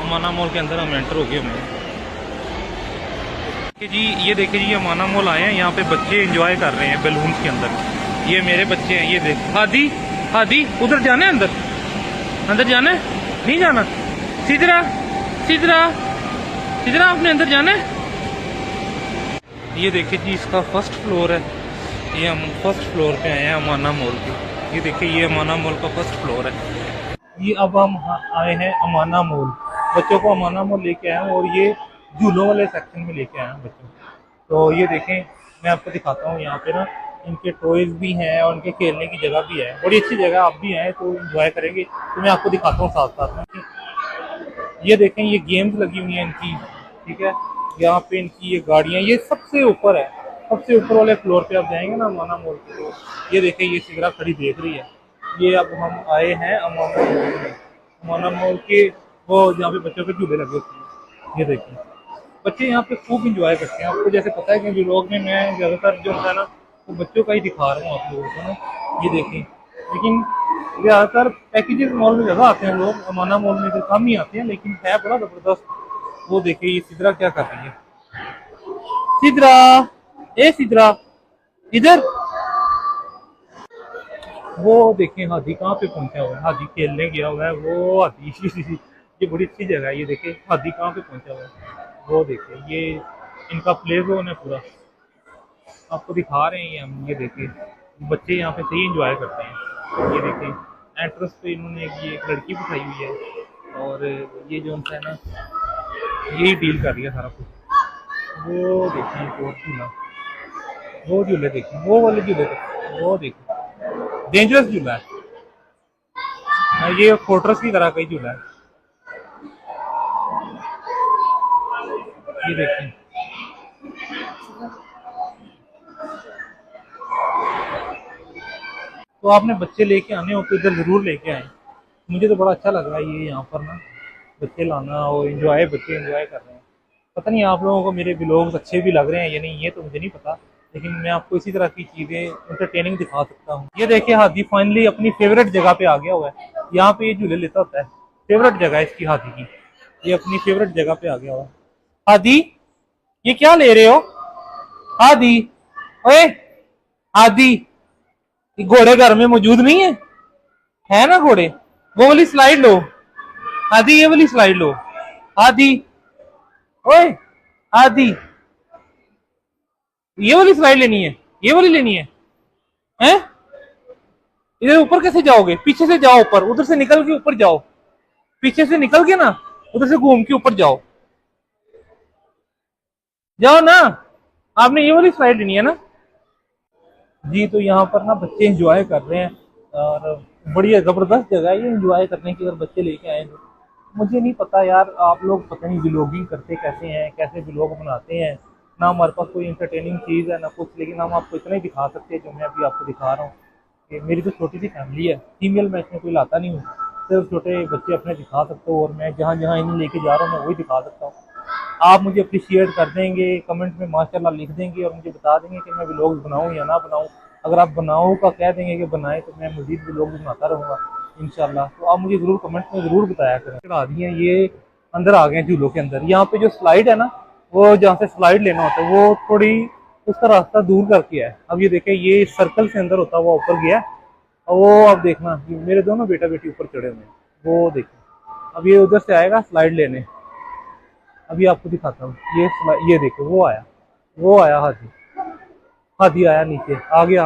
अमाना मॉल के अंदर हम एंटर हो गए हमने। जी ये देखिए जी अमाना मॉल आए हैं। यहाँ पे बच्चे एंजॉय कर रहे हैं बैलून्स के अंदर। ये मेरे बच्चे हैं। ये देख हादी हादी उधर जाना है, अंदर जाना है? नहीं जाना? सीधरा सीधरा सीधरा आपने अंदर जाना है? ये देखिए जी इसका फर्स्ट फ्लोर है। ये हम फर्स्ट फ्लोर पे आए हैं अमाना मॉल के। ये देखिए ये अमाना मॉल का फर्स्ट फ्लोर है। ये अब हम आए हैं अमाना मॉल। बच्चों को अमाना मॉल लेके आए हैं और ये झूलों वाले सेक्शन में लेके आए हैं बच्चों। तो ये देखें मैं आपको दिखाता हूँ। यहाँ पे ना इनके टॉयज भी हैं और इनके खेलने की जगह भी है। बड़ी अच्छी जगह, आप भी आए तो एंजॉय करेंगे। तो मैं आपको दिखाता हूँ साथ साथ में। ये देखें ये गेम्स लगी हुई हैं इनकी। ठीक है यहाँ पे इनकी ये गाड़ियाँ, ये सबसे ऊपर है। सबसे ऊपर वाले फ्लोर पे आप जाएंगे ना अमाना मॉल के। तो ये देखें ये सिगरा खड़ी देख रही है। ये अब हम आए हैं अमाना मॉल में। अमाना मॉल के वो जहाँ पे बच्चों के झूले लगे होते हैं। ये देखिए बच्चे यहाँ पे खूब इंजॉय करते हैं। आपको जैसे पता है कि व्लॉग में मैं ज़्यादातर जो होता है ना वो बच्चों का ही दिखा रहा हूँ आप लोगों को ना। ये देखें लेकिन ज़्यादातर पैकेजेस मॉल में ज़्यादा आते हैं लोग, अमाना मॉल में तो कम ही आते हैं, लेकिन है बड़ा ज़बरदस्त। वो देखिए ये सिद्रा क्या कर रही है। सिद्रा ए सिद्रा इधर। वो देखें हादी कहाँ पे पहुंचा हुआ है। हादी खेलने गया हुआ है वो हादी। ये बड़ी अच्छी जगह है। ये देखें हादी कहाँ पे पहुंचा हुआ है। वो देखिए ये इनका प्ले जोन है पूरा, आपको दिखा रहे हैं हम। ये देखिए बच्चे यहाँ पे सही एंजॉय करते हैं। ये देखिए एंट्रेंस पे इन्होंने ये एक लड़की बिठाई हुई है और ये जो उनका है ना यही डील कर रही है सारा कुछ। वो देखिए वो झूला, वो झूले देखिए, वो वाले झूले वो देखिए डेंजरस झूला है। ये फोर्ट्रेस की तरह का ही झूला है। ये देखिए तो आपने बच्चे लेके आने हो तो इधर जरूर लेके आए। मुझे तो बड़ा अच्छा लग रहा है ये यहाँ पर ना बच्चे लाना और एंजॉय, बच्चे एंजॉय कर रहे हैं। पता नहीं आप लोगों को मेरे व्लॉग्स अच्छे भी लग रहे हैं या नहीं, ये तो मुझे नहीं पता, लेकिन मैं आपको इसी तरह की चीजें एंटरटेनिंग दिखा सकता हूँ। ये देखिए हादी फाइनली अपनी फेवरेट जगह पे आ गया हुआ है। यहाँ पे ये झूले लेता होता है। फेवरेट जगह है इसकी हादी की। ये अपनी फेवरेट जगह पे आ गया हुआ है। हादी ये क्या ले रहे हो? हादी ओए हादी ये घोड़े घर में मौजूद नहीं है ना घोड़े? वो वाली स्लाइड लो हादी, ये वाली स्लाइड लो हादी। ओए आदि ये वाली स्लाइड लेनी है, ये वाली लेनी है हैं? इधर ऊपर कैसे जाओगे? पीछे से जाओ ऊपर, उधर से निकल के ऊपर जाओ, पीछे से निकल के ना उधर से घूम के ऊपर जाओ, जाओ ना। आपने ये वाली स्लाइड लेनी है ना जी। तो यहाँ पर ना बच्चे एंजॉय कर रहे हैं और बड़ी जबरदस्त जगह है ये एंजॉय करने की, अगर बच्चे लेके आए तो। मुझे नहीं पता यार, आप लोग पता नहीं व्लॉगिंग करते कैसे हैं, कैसे व्लॉग बनाते हैं। ना हमारे पास कोई इंटरटेनिंग चीज़ है ना कुछ, लेकिन हम आपको इतना ही दिखा सकते हैं जो मैं अभी आपको दिखा रहा हूँ। कि मेरी तो छोटी सी फैमिली है, फीमेल मैं इसमें कोई लाता नहीं हूँ, सिर्फ छोटे बच्चे अपने दिखा सकते हो, और मैं जहाँ जहाँ इन्हें लेके जा रहा हूँ मैं वही दिखा सकता हूँ। आप मुझे अप्रिशिएट कर देंगे, कमेंट में माशाल्लाह लिख देंगे और मुझे बता देंगे कि मैं व्लॉग बनाऊँ या ना बनाऊँ। अगर आप बनाओ का कह देंगे कि बनाए तो मैं मज़ीद व्लॉग बनाता रहूँगा इंशाल्लाह। तो आप मुझे ज़रूर कमेंट में ज़रूर बताया करें। चढ़ा दिए ये अंदर आ गए झूलों के अंदर। यहाँ पे जो स्लाइड है ना, वो जहाँ से स्लाइड लेना होता है वो थोड़ी उसका रास्ता दूर कर किया है। अब ये देखें, ये सर्कल से अंदर होता हुआ ऊपर गया है और वो अब देखना मेरे दोनों बेटा बेटी ऊपर चढ़े हुए हैं, वो देखें। अब ये उधर से आएगा स्लाइड लेने, अभी आपको दिखाता हूँ। ये देखो वो आया हाथी आया नीचे, आ गया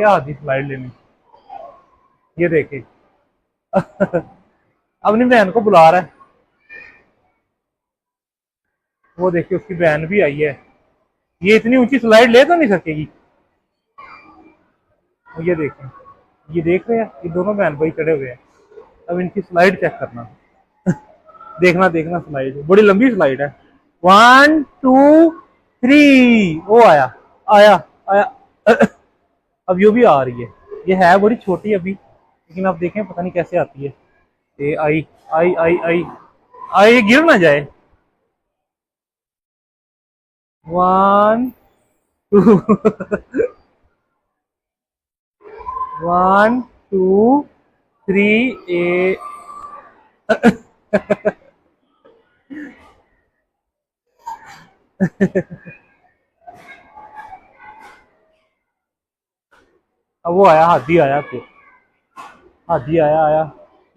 हाथी स्लाइड लेने, ये देखे। अपनी बहन को बुला रहा है, वो देखिए उसकी बहन भी आई है। ये इतनी ऊंची स्लाइड ले तो नहीं सकेगी। ये देखें, ये देख रहे हैं, ये दोनों बहन भाई चढ़े हुए हैं। अब इनकी स्लाइड चेक करना। देखना स्लाइड बड़ी लंबी स्लाइड है। 1 2 3 वो आया। अब यो भी आ रही है। ये है बड़ी छोटी अभी, लेकिन आप देखें पता नहीं कैसे आती है। ये आई गिर ना जाए। 1 2 1 2 3 अब वो आया, हाथी आया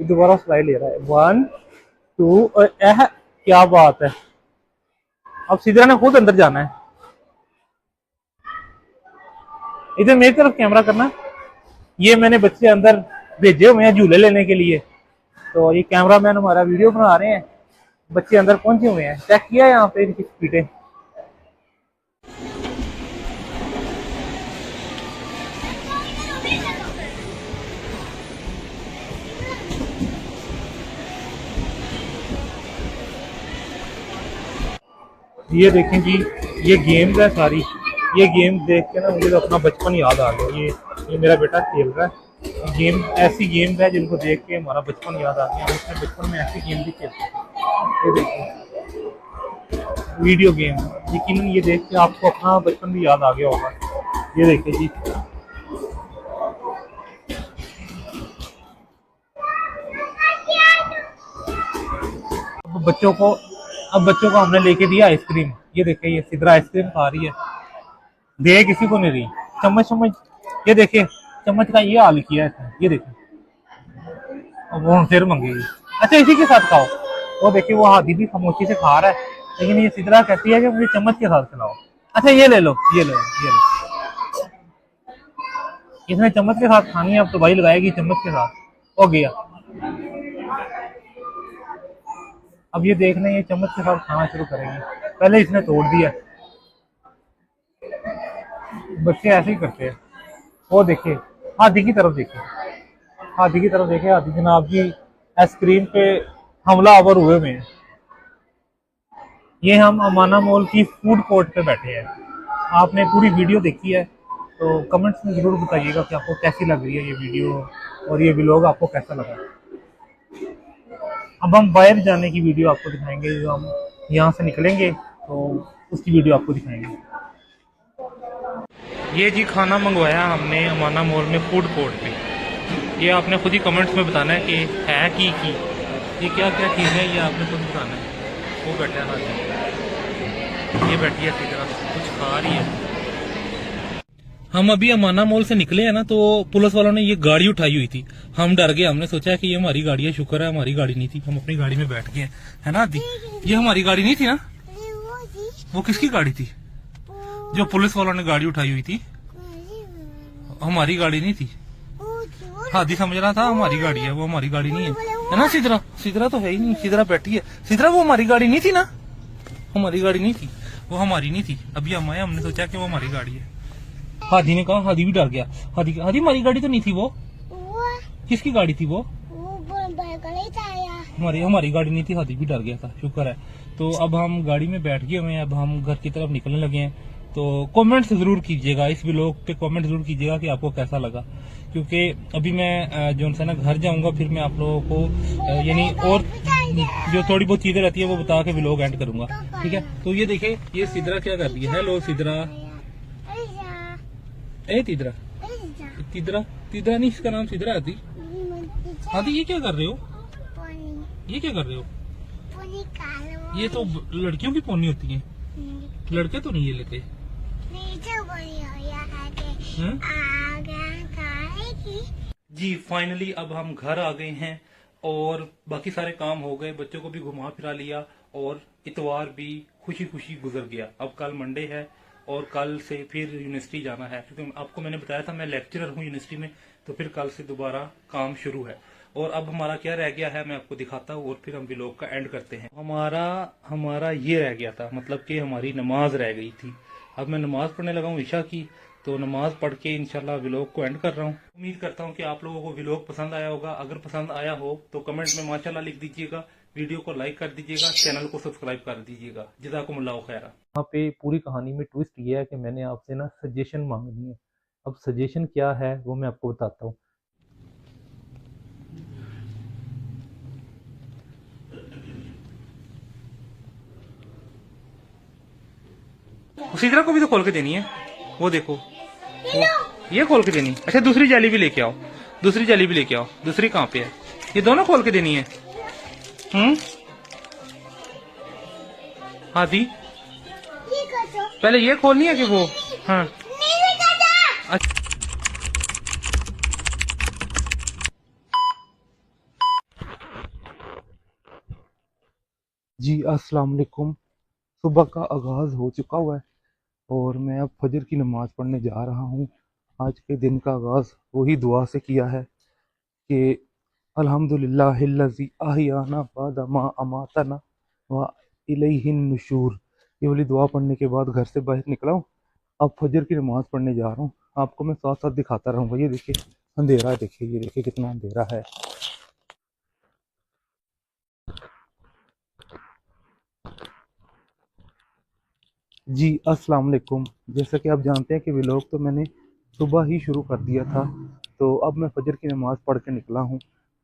ये दोबारा स्लाइड ले रहा है। 1 2 क्या बात है। अब सीधरा ने खुद अंदर जाना है। इधर मेरी तरफ कैमरा करना। ये मैंने बच्चे अंदर भेजे हुए हैं झूले लेने के लिए, तो ये कैमरामैन हमारा वीडियो बना रहे हैं। बच्चे अंदर पहुंचे हुए हैं, चेक किया यहाँ पे इनकी स्पीडें। ये देखें जी, ये गेम्स है सारी। ये गेम देख के ना मुझे तो अपना बचपन याद आ गया। ये मेरा बेटा खेल रहा है गेम। ऐसी गेम्स है जिनको देख के हमारा बचपन याद आ गया। हम अपने बचपन में ऐसी गेम भी खेलते थे। ये देखो वीडियो गेम, यकीनन ये देख के आपको अपना बचपन भी याद आ गया होगा। ये देखिए जी, अब बच्चों को हमने लेके दिया आइसक्रीम। ये देखिए, ये सिद्रा आइसक्रीम खा रही है, दे किसी को नहीं रही। चम्मच ये देखिए, चम्मच का ये हाल किया है। ये देखिए, अब वो फिर मंगेगी। अच्छा इसी के साथ खाओ। वो देखिए, वो हाथी भी खामोशी से खा रहा है, लेकिन ये सिद्रा कहती है कि मुझे चम्मच के साथ खिलाओ। अच्छा ये ले लो। इसने चम्मच के साथ खानी है, अब तो भाई लगाएगी चम्मच के साथ। हो गया। अब ये देख लें, ये चम्मच के साथ खाना शुरू करेंगे। पहले इसने तोड़ दिया। बच्चे ऐसे ही करते हैं। वो देखिए, हाथी की तरफ देखिए, हाथी जनाब जी आइसक्रीम पे हमला आवर हुए हुए हैं। ये हम अमाना मॉल की फूड कोर्ट पे बैठे हैं। आपने पूरी वीडियो देखी है तो कमेंट्स में ज़रूर बताइएगा कि आपको कैसी लग रही है ये वीडियो और ये व्लॉग आपको कैसा लगा। अब हम बाहर जाने की वीडियो आपको दिखाएंगे। जो हम यहाँ से निकलेंगे तो उसकी वीडियो आपको दिखाएंगे। ये जी खाना मंगवाया हमने अमाना मॉल में फूड कोर्ट पे। ये आपने खुद ही कमेंट्स में बताना है कि है की ये क्या क्या चीज़ है, ये आपने खुद बताना है। वो बैठा है हाथी, ये बैठी है इसी तरह कुछ खा रही है। हम अभी अमाना मॉल से निकले हैं ना, तो पुलिस वालों ने ये गाड़ी उठाई हुई थी। हम डर गए, हमने सोचा कि ये हमारी गाड़ी है। शुक्र है हमारी गाड़ी नहीं थी, हम अपनी गाड़ी में बैठ गए हैं, है ना आदि? ये हमारी गाड़ी नहीं थी ना? वो किसकी गाड़ी थी जो पुलिस वालों ने गाड़ी उठाई हुई थी? हमारी गाड़ी नहीं थी। हादी समझ रहा था हमारी गाड़ी है, वो हमारी गाड़ी नहीं है ना? सिदरा, सिदरा तो है ही नहीं, सिदरा बैठी है। सिदरा वो हमारी गाड़ी नहीं थी ना? हमारी गाड़ी नहीं थी, वो हमारी नहीं थी। अभी हम आए, हमने सोचा कि वो हमारी गाड़ी है। हादी ने कहा, हादी भी डर गया। हादी हादी हमारी गाड़ी तो नहीं थी वो। किसकी गाड़ी थी वो? हमारी गाड़ी नहीं थी। हादी भी डर गया था, शुक्र है। तो अब हम गाड़ी में बैठ गए हुए हैं, अब हम घर की तरफ निकलने लगे हैं। तो कमेंट जरूर कीजिएगा, इस व्लॉग पे कमेंट जरूर कीजिएगा कि आपको कैसा लगा। क्योंकि अभी मैं जो है ना घर जाऊंगा, फिर मैं आप लोगों को यानी और जो थोड़ी बहुत चीजें रहती है वो बता के व्लॉग एंड करूंगा, ठीक है? तो ये देखिए, ये सिदरा क्या कर रही है। हेलो सिदरा, ए तिदरा, तिदरा, तिदरा नहीं, इसका नाम सिदरा आदि। आदि ये क्या कर रहे हो? ये क्या कर रहे हो? ये तो लड़कियों की पोनी होती है, लड़के तो नहीं ये लेते। जी फाइनली अब हम घर आ गए हैं और बाकी सारे काम हो गए, बच्चों को भी घुमा फिरा लिया और इतवार भी खुशी खुशी गुजर गया। अब कल मंडे है और कल से फिर यूनिवर्सिटी जाना है, क्योंकि आपको मैंने बताया था मैं लेक्चरर हूँ यूनिवर्सिटी में, तो फिर कल से दोबारा काम शुरू है। और अब हमारा क्या रह गया है मैं आपको दिखाता हूँ और फिर हम व्लॉग का एंड करते हैं। हमारा ये रह गया था, मतलब कि हमारी नमाज रह गई थी। अब मैं नमाज पढ़ने लगा हूँ ईशा की, तो नमाज पढ़ के इंशाल्लाह व्लॉग को एंड कर रहा हूँ। उम्मीद करता हूँ कि आप लोगों को व्लॉग पसंद आया होगा। अगर पसंद आया हो तो कमेंट में माशाल्लाह लिख दीजिएगा, वीडियो को लाइक कर दीजिएगा, चैनल को सब्सक्राइब कर दीजिएगा। जज़ाकुमुल्लाहु खैरा। यहाँ पे पूरी कहानी में ट्विस्ट ये है कि मैंने आपसे ना सजेशन मांगनी है। अब सजेशन क्या है वो मैं आपको बताता हूँ। सिदरा को भी तो खोल के देनी है, वो देखो ये खोल के देनी। अच्छा दूसरी जाली भी लेके आओ, दूसरी जाली भी लेके आओ। दूसरी कहाँ पे है? ये दोनों खोल के देनी है। हादी पहले ये खोलनी है कि वो? हाँ अच्छा। जी अस्सलाम वालेकुम। सुबह का आगाज़ हो चुका हुआ है और मैं अब फजर की नमाज़ पढ़ने जा रहा हूँ। आज के दिन का आगाज़ वही दुआ से किया है कि अल्हम्दुलिल्लाहिल्लज़ी अहयाना बाद मा अमातना व इलैहिन नुशूर। ये वाली दुआ पढ़ने के बाद घर से बाहर निकला हूँ, अब फजर की नमाज़ पढ़ने जा रहा हूँ। आपको मैं साथ साथ दिखाता रहूँगा। ये देखिए अंधेरा है, देखिए ये देखिए कितना अंधेरा है। जी अस्सलाम वालेकुम। जैसा कि आप जानते हैं कि व्लॉग तो मैंने सुबह ही शुरू कर दिया था, तो अब मैं फजर की नमाज़ पढ़ के निकला हूँ।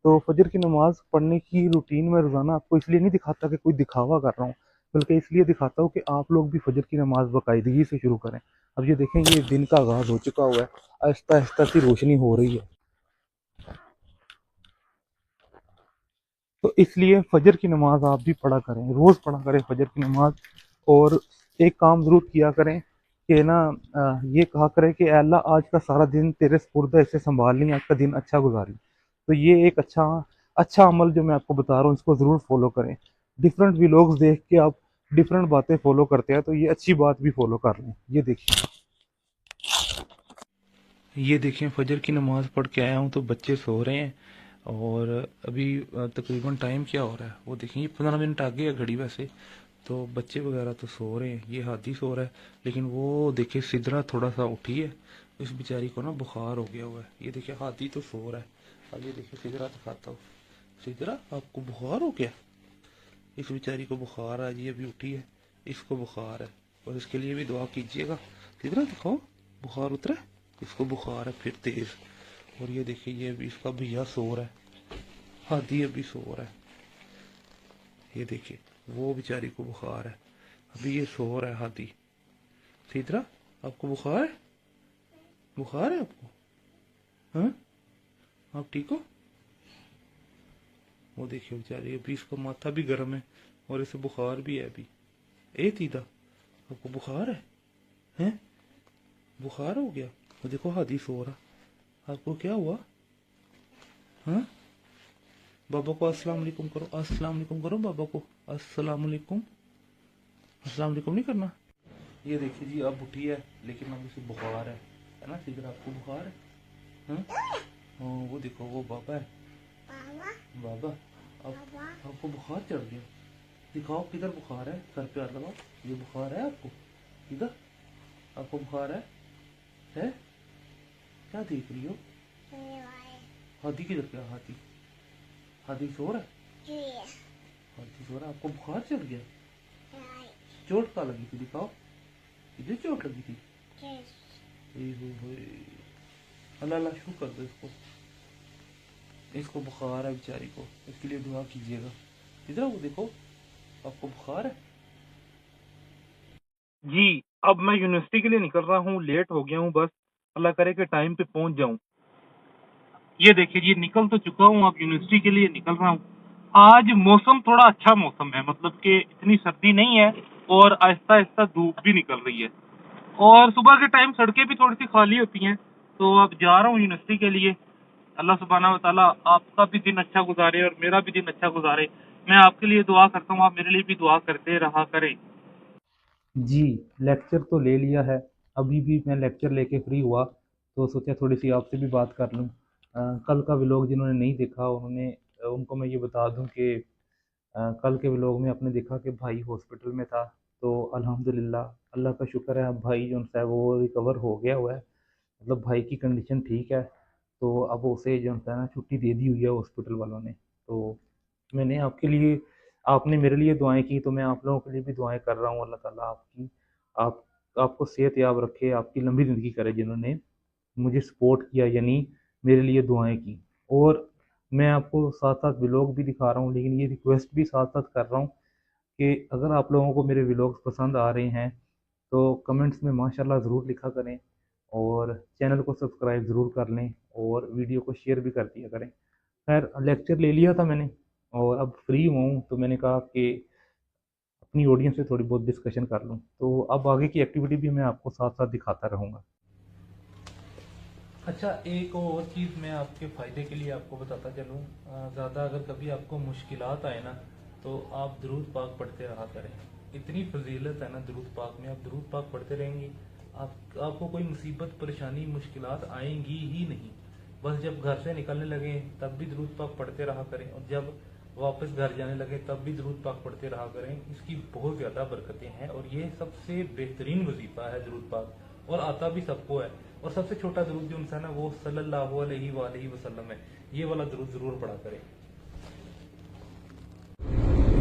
तो फजर की नमाज़ पढ़ने की रूटीन में रोज़ाना आपको इसलिए नहीं दिखाता कि कोई दिखावा कर रहा हूँ, बल्कि इसलिए दिखाता हूँ कि आप लोग भी फजर की नमाज़ बाकायदगी से शुरू करें। अब ये देखें, ये दिन का आगाज़ हो चुका हुआ है, आहिस्ता आहिस्ता सी रोशनी हो रही है। तो इसलिए फजर की नमाज आप भी पढ़ा करें, रोज़ पढ़ा करें फजर की नमाज। और एक काम ज़रूर किया करें कि ना ये कहा करें कि अल्लाह आज का सारा दिन तेरे सुपुर्द है, इसे संभाल ली, आज का दिन अच्छा गुजारी। तो ये एक अच्छा अमल जो मैं आपको बता रहा हूँ, इसको ज़रूर फॉलो करें। डिफरेंट व्लॉग्स देख के आप डिफरेंट बातें फॉलो करते हैं, तो ये अच्छी बात भी फॉलो कर लें। ये देखें फजर की नमाज़ पढ़ के आया हूँ तो बच्चे सो रहे हैं और अभी तकरीबन टाइम क्या हो रहा है वो देखें, ये 15 मिनट आगे है घड़ी वैसे, तो बच्चे वगैरह तो सो रहे हैं। ये हादी सो रहा है, लेकिन वो देखिए सिदरा थोड़ा सा उठी है, इस बेचारी को ना बुखार हो गया हुआ है। ये देखिए हादी तो सो रहा है। अब ये देखिए सिदरा दिखाता हूँ। सिदरा आपको बुखार हो गया? इस बेचारी को बुखार है जी, अभी उठी है, इसको बुखार है और इसके लिए भी दुआ कीजिएगा। सिदरा दिखाओ, बुखार उतरा है, इसको बुखार है फिर तेज। और ये देखिए ये अभी इसका भैया सो रहा है, हादी अभी सो रहा है। ये देखिए वो बेचारी को बुखार है, अभी ये सो रहा है हादी। सिदरा आपको बुखार है? बुखार है आपको? हाँ आप ठीक हो? वो देखिए बेचारी, अभी इसका माथा भी गर्म है और इसे बुखार भी है अभी। ए तीदा आपको बुखार है? हैं बुखार हो गया? वो देखो हाथी सो रहा। आपको क्या हुआ? हाँ, बाबा को अस्सलाम वालेकुम करो, अस्सलाम वालेकुम करो बाबा को, अस्सलाम वालेकुम। अस्सलाम वालेकुम नहीं करना। ये देखिए जी, अब उठी है लेकिन अब उसे बुखार है ना? सिद्धरा आपको बुखार है? हाँ, वो देखो वो बाबा है। बाबा अब आपको बुखार चढ़ गया। दिखाओ किधर बुखार है, सर पे हाथ लगाओ। ये बुखार है आपको? किधर आपको बुखार है? क्या देख रही हो? हाथी किधर गया? हाथी सो रहा है? हाथी सो रहा है। आपको बुखार चढ़ गया? चोट कहाँ लगी थी? दिखाओ, इधर चोट लगी थी। अल्लाह अल्लाह शुरू कर दो इसको बुखार है बेचारी को, इसके लिए दुआ कीजिएगा। इधर वो देखो, आपको बुखार है जी। अब मैं यूनिवर्सिटी के लिए निकल रहा हूँ, लेट हो गया हूँ, बस अल्लाह करे कि टाइम पे पहुंच जाऊं। ये देखिए जी, निकल तो चुका हूँ, अब यूनिवर्सिटी के लिए निकल रहा हूँ। आज मौसम थोड़ा अच्छा मौसम है, मतलब कि इतनी सर्दी नहीं है और आहिस्ता आहिस्ता धूप भी निकल रही है, और सुबह के टाइम सड़कें भी थोड़ी सी खाली होती हैं। तो अब जा रहा हूँ यूनिवर्सिटी के लिए। अल्लाह सुब्हाना व तआला आपका भी दिन अच्छा गुजारे और मेरा भी दिन अच्छा गुजारे। मैं आपके लिए दुआ करता हूँ, आप मेरे लिए भी दुआ करते रहा करें। जी। लेक्चर तो ले लिया है, अभी भी मैं लेक्चर लेके फ्री हुआ तो सोचा थोड़ी सी आपसे भी बात कर लूँ। कल का व्लॉग जिन्होंने नहीं देखा उनको मैं ये बता दूं कि कल के व्लॉग में आपने देखा कि भाई हॉस्पिटल में था, तो अल्हम्दुलिल्लाह अल्लाह का शुक्र है, अब भाई जो है वो रिकवर हो गया हुआ है, मतलब भाई की कंडीशन ठीक है। तो अब उसे जो है ना छुट्टी दे दी हुई है हॉस्पिटल वालों ने। तो मैंने आपने मेरे लिए दुआएं की, तो मैं आप लोगों के लिए भी दुआएं कर रहा हूँ। अल्लाह ताला आपको सेहत याब रखे, आपकी लंबी ज़िंदगी करे, जिन्होंने मुझे सपोर्ट किया, यानी मेरे लिए दुआएं की। और मैं आपको साथ साथ व्लॉग भी दिखा रहा हूँ, लेकिन ये रिक्वेस्ट भी साथ साथ कर रहा हूँ कि अगर आप लोगों को मेरे व्लॉग्स पसंद आ रहे हैं तो कमेंट्स में माशाल्लाह ज़रूर लिखा करें, और चैनल को सब्सक्राइब ज़रूर कर लें, और वीडियो को शेयर भी कर दिया करें। खैर, लेक्चर ले लिया था मैंने और अब फ्री हुआ हूँ, तो मैंने कहा कि अपनी ऑडियंस से थोड़ी बहुत डिस्कशन कर लूँ। तो अब आगे की एक्टिविटी भी मैं आपको साथ साथ दिखाता रहूँगा। अच्छा, एक और चीज़ मैं आपके फ़ायदे के लिए आपको बताता चलूँ। ज़्यादा अगर कभी आपको मुश्किलात आए ना, तो आप दुरूद पाक पढ़ते रहा करें। इतनी फजीलत है ना दुरूद पाक में, आप दुरूद पाक पढ़ते रहेंगे, आपको कोई मुसीबत परेशानी मुश्किलात आएंगी ही नहीं। बस जब घर से निकलने लगे तब भी दुरूद पाक पढ़ते रहा करें, और जब वापस घर जाने लगे तब भी दुरूद पाक पढ़ते रहा करें। इसकी बहुत ज़्यादा बरकतें हैं, और ये सबसे बेहतरीन वजीफा है दुरूद पाक, और आता भी सबको है। और सबसे छोटा दुरूद जो है ना, वो सल्लल्लाहु अलैहि वसल्लम है। ये वाला दुरूद जरूर पढ़ा करें।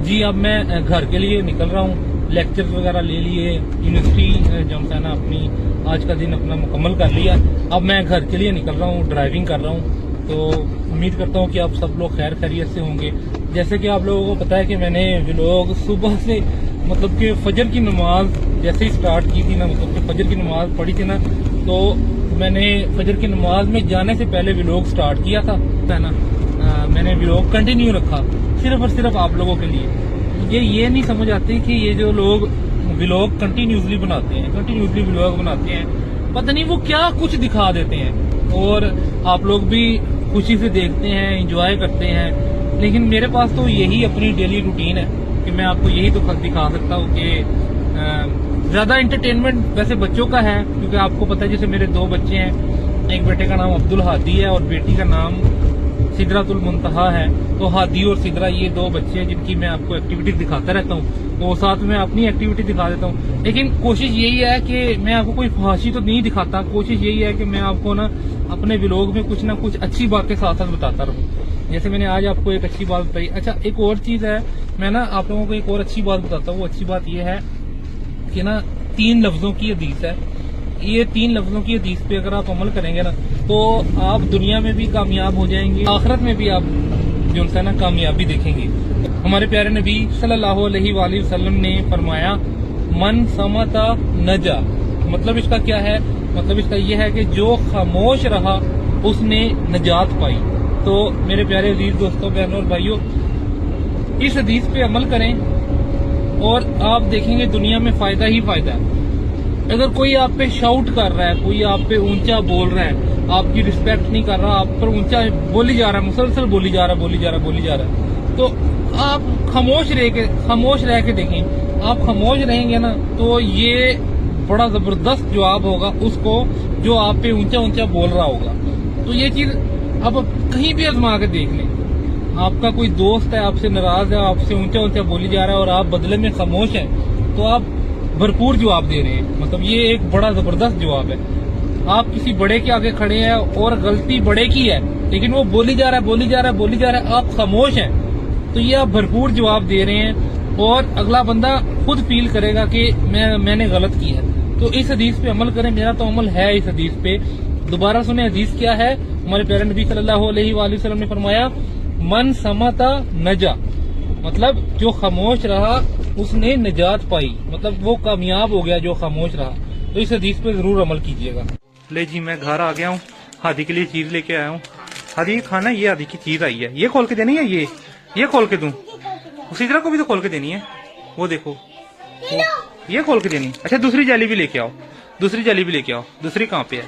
जी, अब मैं घर के लिए निकल रहा हूँ, लेक्चर वगैरह ले लिए, यूनिवर्सिटी जो है ना अपनी आज का दिन अपना मुकम्मल कर लिया। अब मैं घर के लिए निकल रहा हूँ, ड्राइविंग कर रहा हूँ। तो उम्मीद करता हूँ कि आप सब लोग खैर खैरियत से होंगे। जैसे कि आप लोगों को पता है कि मैंने व्लॉग सुबह से, मतलब कि फजर की नमाज जैसे ही स्टार्ट की थी ना, मतलब कि फजर की नमाज पढ़ी थी ना, तो मैंने फजर की नमाज में जाने से पहले व्लॉग स्टार्ट किया था ना। मैंने व्लॉग कंटिन्यू रखा सिर्फ और सिर्फ आप लोगों के लिए। ये नहीं समझ आती कि ये जो लोग व्लॉग कंटिन्यूसली बनाते हैं, कंटिन्यूसली व्लॉग बनाते हैं, पता नहीं वो क्या कुछ दिखा देते हैं, और आप लोग भी खुशी से देखते हैं, एंजॉय करते हैं। लेकिन मेरे पास तो यही अपनी डेली रूटीन है कि मैं आपको यही तो दिखा सकता हूँ कि ज्यादा एंटरटेनमेंट वैसे बच्चों का है, क्योंकि आपको पता है जैसे मेरे 2 बच्चे हैं, एक बेटे का नाम अब्दुल हादी है और बेटी का नाम सिदरातुल मुंतहा है। तो हादी और सिदरा ये 2 बच्चे हैं जिनकी मैं आपको एक्टिविटी दिखाता रहता हूँ, तो साथ में अपनी एक्टिविटी दिखा देता हूँ। लेकिन कोशिश यही है कि मैं आपको कोई फहाशी तो नहीं दिखाता, कोशिश यही है कि मैं आपको ना अपने व्लॉग में कुछ ना कुछ अच्छी बातें साथ साथ बताता रहूँ। जैसे मैंने आज आपको एक अच्छी बात बताई। अच्छा, एक और चीज है, मैं ना आप लोगों को एक और अच्छी बात बताता हूँ। वो अच्छी बात यह है कि ना 3 लफ्जों की हदीस है। ये 3 लफ्जों की हदीस पे अगर आप अमल करेंगे ना, तो आप दुनिया में भी कामयाब हो जाएंगे, आखिरत में भी आप जो है ना कामयाबी देखेंगे। हमारे प्यारे नबी सल्लल्लाहु अलैहि वसल्लम ने फरमाया, मन समता नजा। मतलब इसका क्या है? मतलब इसका यह है कि जो खामोश रहा उसने नजात पाई। तो मेरे प्यारे अजीज दोस्तों, बहनों और भाइयों, इस हदीस पे अमल करें और आप देखेंगे दुनिया में फायदा ही फायदा है। अगर कोई आप पे शाउट कर रहा है, कोई आप पे ऊंचा बोल रहा है, आपकी रिस्पेक्ट नहीं कर रहा, आप पर ऊंचा बोली जा रहा है, मुसलसल बोली जा रहा है, तो आप खामोश रह के देखें। आप खामोश रहेंगे ना तो ये बड़ा जबरदस्त जवाब होगा उसको जो आप पे ऊंचा बोल रहा होगा। तो ये चीज आप कहीं भी आजमा के देख लें। आपका कोई दोस्त है, आपसे नाराज है, आपसे ऊंचा बोली जा रहा है और आप बदले में खामोश हैं, तो आप भरपूर जवाब दे रहे हैं। मतलब ये एक बड़ा जबरदस्त जवाब है। आप किसी बड़े के आगे खड़े हैं और गलती बड़े की है, लेकिन वो बोली जा रहा है, आप खामोश हैं, तो ये आप भरपूर जवाब दे रहे हैं और अगला बंदा खुद फील करेगा कि मैंने गलत की है। तो इस हदीस पे अमल करें। मेरा तो अमल है इस हदीस पे। दोबारा सुने हदीस क्या है। हमारे प्यारे नबी सल्लल्लाहु अलैहि वसल्लम ने फरमाया, मन समता नजा, मतलब जो खामोश रहा उसने निजात पाई, मतलब वो कामयाब हो गया जो खामोश रहा। तो इस हदीस पे जरूर अमल कीजिएगा। ले जी, मैं घर आ गया हूँ, हादी के लिए चीज लेके आया हूँ। हादी खाना, ये हादी की चीज आई है, ये खोल के देनी है, ये खोल के दूं, उसी तरह को भी तो खोल के देनी है। वो देखो, ये खोल के देनी। अच्छा, दूसरी जाली भी लेके आओ, दूसरी कहाँ पे है?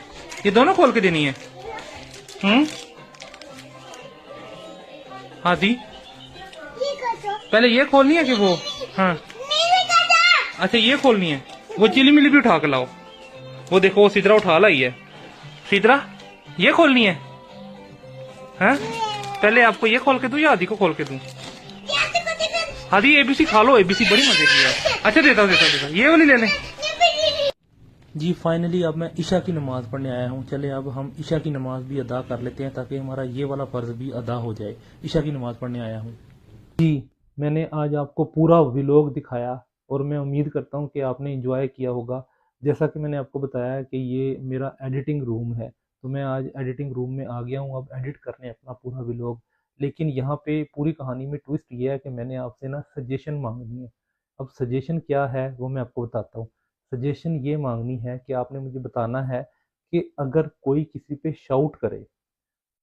ये दोनों खोल के देनी है। हादी पहले ये खोलनी है कि वो? हाँ, अच्छा ये खोलनी है। वो चिली मिली भी उठा के लाओ। वो देखो, वो सिदरा उठा लाई है। सिदरा, ये खोलनी है? हाँ, पहले आपको ये खोल के दूं या हादी को खोल के दूं? हादी एबीसी खा लो, एबीसी बड़ी मजे की है। अच्छा, देता ये वाली ले लें। जी फाइनली अब मैं ईशा की नमाज पढ़ने आया हूँ। चले अब हम ईशा की नमाज भी अदा कर लेते हैं ताकि हमारा ये वाला फर्ज भी अदा हो जाए। ईशा की नमाज पढ़ने आया हूँ। जी, मैंने आज आपको पूरा व्लॉग दिखाया और मैं उम्मीद करता हूँ कि आपने एंजॉय किया होगा। जैसा कि मैंने आपको बताया कि ये मेरा एडिटिंग रूम है, तो मैं आज एडिटिंग रूम में आ गया हूँ अब एडिट करने अपना पूरा व्लॉग। लेकिन यहाँ पे पूरी कहानी में ट्विस्ट ये है कि मैंने आपसे ना सजेशन मांगनी है। अब सजेशन क्या है वो मैं आपको बताता हूँ। सजेशन ये मांगनी है कि आपने मुझे बताना है कि अगर कोई किसी पे शाउट करे,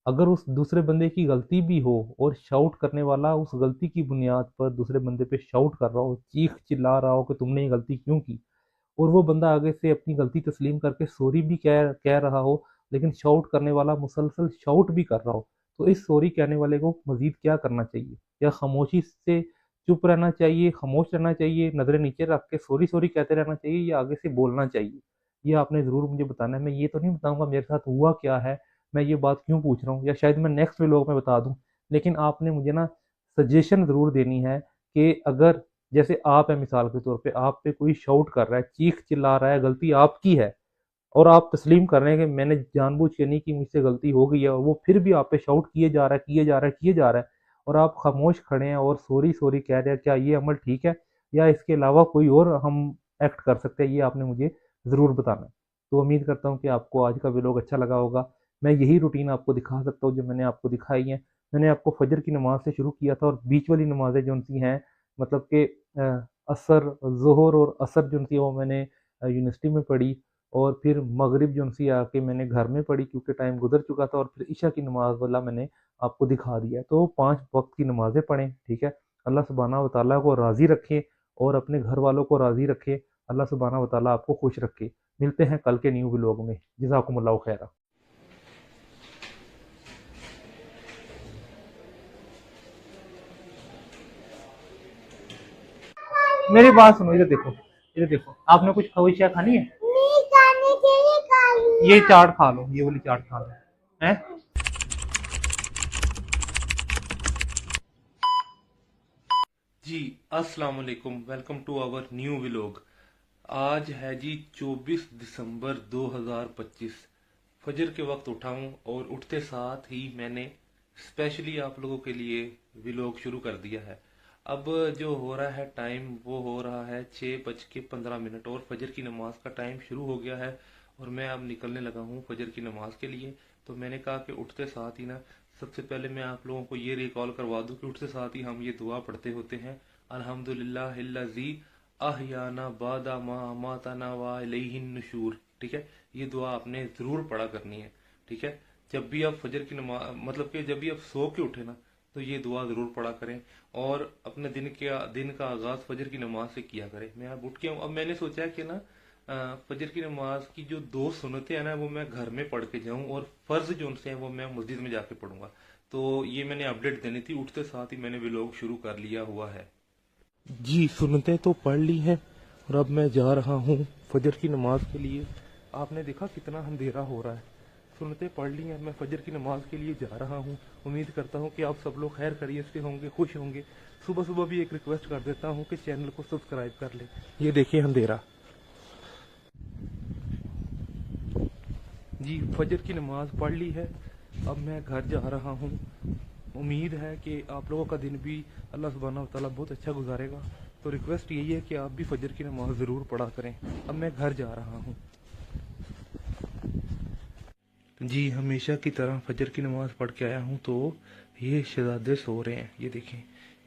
अगर उस दूसरे बंदे की गलती भी हो और शाउट करने वाला उस गलती की बुनियाद पर दूसरे बंदे पे शाउट कर रहा हो, चीख चिल्ला रहा हो कि तुमने ये गलती क्यों की, और वो बंदा आगे से अपनी गलती तस्लीम करके सॉरी भी कह रहा हो, लेकिन शाउट करने वाला मुसलसल शाउट भी कर रहा हो, तो इस सॉरी कहने वाले को मजीद क्या करना चाहिए? या खामोशी से चुप रहना चाहिए, खामोश रहना चाहिए, नजरें नीचे रख के सॉरी सॉरी कहते रहना चाहिए, या आगे से बोलना चाहिए? ये आपने ज़रूर मुझे बताना है। मैं ये तो नहीं बताऊंगा मेरे साथ हुआ क्या है, मैं ये बात क्यों पूछ रहा हूँ, या शायद मैं नेक्स्ट व्लॉग में बता दूं, लेकिन आपने मुझे ना सजेशन ज़रूर देनी है कि अगर जैसे आप है, मिसाल के तौर पे आप पे कोई शाउट कर रहा है, चीख चिल्ला रहा है, गलती आपकी है और आप तस्लीम कर रहे हैं कि मैंने जानबूझ के नहीं की, मुझसे गलती हो गई है, और वो फिर भी आप पे शाउट किए जा रहा है और आप खामोश खड़े हैं और सॉरी सॉरी कह रहे हैं, क्या ये अमल ठीक है या इसके अलावा कोई और हम एक्ट कर सकते हैं? ये आपने मुझे ज़रूर बताना है। तो उम्मीद करता हूँ कि आपको आज का व्लॉग अच्छा लगा होगा। मैं यही रूटीन आपको दिखा सकता हूँ जो मैंने आपको दिखाई है। मैंने आपको फजर की नमाज से शुरू किया था और बीच वाली नमाजें जो सी हैं, मतलब कि असर, ज़ोहर और असर जो सी वो मैंने यूनिवर्सिटी में पढ़ी, और फिर मगरिब जो सी आके मैंने घर में पढ़ी क्योंकि टाइम गुजर चुका था, और फिर ईशा की नमाज वाला मैंने आपको दिखा दिया। तो 5 वक्त की नमाजें पढ़ें, ठीक है। अल्लाह सुब्हानहू व तआला को राज़ी रखे और अपने घर वालों को राज़ी रखे। अल्लाह सुब्हानहू व तआला आपको खुश रखे। मिलते हैं कल के न्यू व्लॉग में। जज़ाकुमुल्लाहु खैरा। मेरी बात सुनो, इधर देखो, आपने कुछ खविशा खानी है? ये चाट खा लो, ये वाली चाट खा लो, हैं? जी अस्सलाम वालेकुम, welcome to our new vlog. आज है जी 24 दिसंबर 2025। फजर के वक्त उठा हूँ और उठते साथ ही मैंने स्पेशली आप लोगों के लिए व्लॉग शुरू कर दिया है। अब जो हो रहा है टाइम, वो हो रहा है 6:15 और फजर की नमाज का टाइम शुरू हो गया है और मैं अब निकलने लगा हूँ फजर की नमाज के लिए। तो मैंने कहा कि उठते साथ ही ना, सबसे पहले मैं आप लोगों को ये रिकॉल करवा दूं कि उठते साथ ही हम ये दुआ पढ़ते होते हैं, अल्हम्दुलिल्लाहिल्लज़ी अहयाना बादा मा अमातना व इलैहिन नुशूर। ठीक है, ये दुआ आपने जरूर पढ़ा करनी है। ठीक है, जब भी आप फजर की नमाज, मतलब कि जब भी आप सो के उठे ना, तो ये दुआ जरूर पढ़ा करें और अपने दिन का आगाज फजर की नमाज से किया करें। मैं अब उठ के अब मैंने सोचा कि ना फजर की नमाज की जो 2 सुन्नतें हैं ना वो मैं घर में पढ़ के जाऊं और फर्ज जो उनसे हैं वो मैं मस्जिद में जाके पढ़ूंगा। तो ये मैंने अपडेट देनी थी, उठते साथ ही मैंने व्लॉग शुरू कर लिया हुआ है। जी सुन्नतें तो पढ़ ली हैं और अब मैं जा रहा हूँ फजर की नमाज के लिए। आपने देखा कितना अंधेरा हो रहा है। सुन्नतें पढ़ ली हैं, मैं फजर की नमाज के लिए जा रहा हूँ। उम्मीद करता हूँ कि आप सब लोग खैर खैरियत से होंगे, खुश होंगे। सुबह सुबह भी एक रिक्वेस्ट कर देता हूँ कि चैनल को सब्सक्राइब कर ले। ये देखिए अंधेरा। जी फजर की नमाज पढ़ ली है, अब मैं घर जा रहा हूँ। उम्मीद है कि आप लोगों का दिन भी अल्लाह सुब्हानहू व तआला बहुत अच्छा गुजारेगा। तो रिक्वेस्ट यही है कि आप भी फजर की नमाज ज़रूर पढ़ा करें। अब मैं घर जा रहा हूँ। जी हमेशा की तरह फजर की नमाज पढ़ के आया हूँ। तो ये शहजादे सो रहे हैं, ये देखें,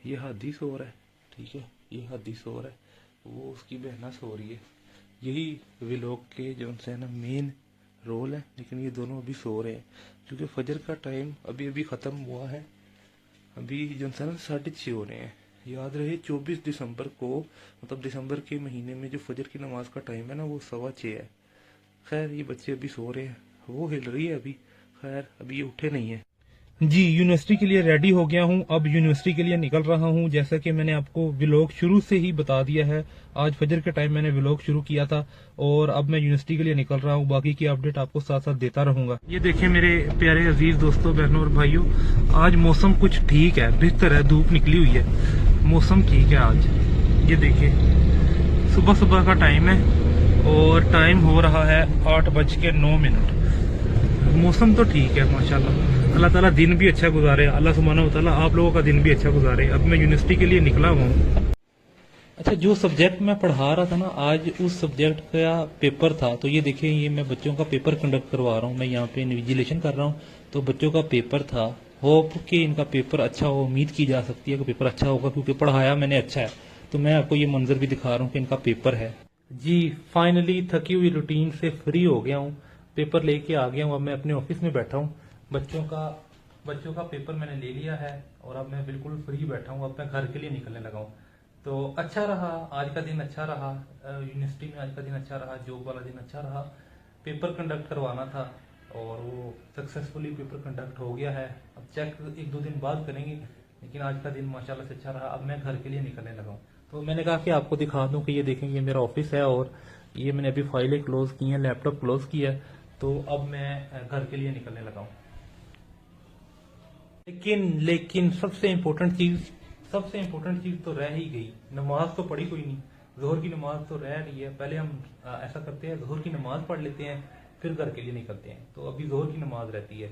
ये हादी सो रहा है, ठीक है, ये हादी सो रहा है, वो उसकी बहना सो रही है। यही व्लॉग के जो उनसे ना मेन रोल है, लेकिन ये दोनों अभी सो रहे हैं क्योंकि फजर का टाइम अभी अभी ख़त्म हुआ है। अभी जो उनसे ना 6:30 हो रहे हैं। याद रहे 24 दिसंबर को, मतलब दिसंबर के महीने में जो फजर की नमाज का टाइम है ना वो 6:15 है। खैर ये बच्चे अभी सो रहे हैं, वो हिल रही है अभी, खैर अभी ये उठे नहीं है। जी यूनिवर्सिटी के लिए रेडी हो गया हूँ, अब यूनिवर्सिटी के लिए निकल रहा हूँ। जैसा कि मैंने आपको व्लॉग शुरू से ही बता दिया है, आज फजर के टाइम मैंने व्लॉग शुरू किया था और अब मैं यूनिवर्सिटी के लिए निकल रहा हूँ। बाकी की अपडेट आपको साथ साथ देता रहूंगा। ये देखें मेरे प्यारे अजीज दोस्तों, बहनों और भाइयों, आज मौसम कुछ ठीक है, बेहतर है, धूप निकली हुई है, मौसम ठीक है आज। ये देखिए सुबह सुबह का टाइम है और टाइम हो रहा है 8:09। मौसम तो ठीक है माशाल्लाह। अल्लाह ताला दिन भी अच्छा गुजारे, अल्लाह सुब्हानहू व तआला आप लोगों का दिन भी अच्छा गुजारे। अब मैं यूनिवर्सिटी के लिए निकला हुआ हूँ। अच्छा जो सब्जेक्ट मैं पढ़ा रहा था ना, आज उस सब्जेक्ट का पेपर था। तो ये देखिए, ये मैं बच्चों का पेपर कंडक्ट करवा रहा हूँ, मैं यहाँ पे इन्विजिलेशन कर रहा हूँ। तो बच्चों का पेपर था, होप कि इनका पेपर अच्छा हो, उम्मीद की जा सकती है कि पेपर अच्छा होगा क्योंकि पढ़ाया मैंने अच्छा है। तो मैं आपको ये मंजर भी दिखा रहा हूँ कि इनका पेपर है। जी फाइनली थकी हुई रूटीन से फ्री हो गया हूँ, पेपर लेके आ गया हूँ। अब मैं अपने ऑफिस में बैठा हूँ, बच्चों का पेपर मैंने ले लिया है और अब मैं बिल्कुल फ्री बैठा हूँ। अब मैं घर के लिए निकलने लगा हूँ। तो अच्छा रहा आज का दिन, अच्छा रहा यूनिवर्सिटी में, आज का दिन अच्छा रहा, जॉब वाला दिन अच्छा रहा। पेपर कंडक्ट करवाना था और वो सक्सेसफुली पेपर कंडक्ट हो गया है। अब चेक 1-2 दिन बाद करेंगे, लेकिन आज का दिन माशाल्लाह से अच्छा रहा। अब मैं घर के लिए निकलने लगा हूँ। तो मैंने कहा कि आपको दिखा दूं कि ये देखें, ये मेरा ऑफिस है और ये मैंने अभी फाइलें क्लोज की हैं, लैपटॉप क्लोज किया है। तो अब मैं घर के लिए निकलने लगा हूँ। लेकिन सबसे इम्पोर्टेंट चीज तो रह ही गई। नमाज तो पढ़ी कोई नहीं, जोहर की नमाज तो रह रही है। पहले हम ऐसा करते हैं, जोहर की नमाज पढ़ लेते हैं फिर घर के लिए निकलते हैं। तो अभी जोहर की नमाज रहती है।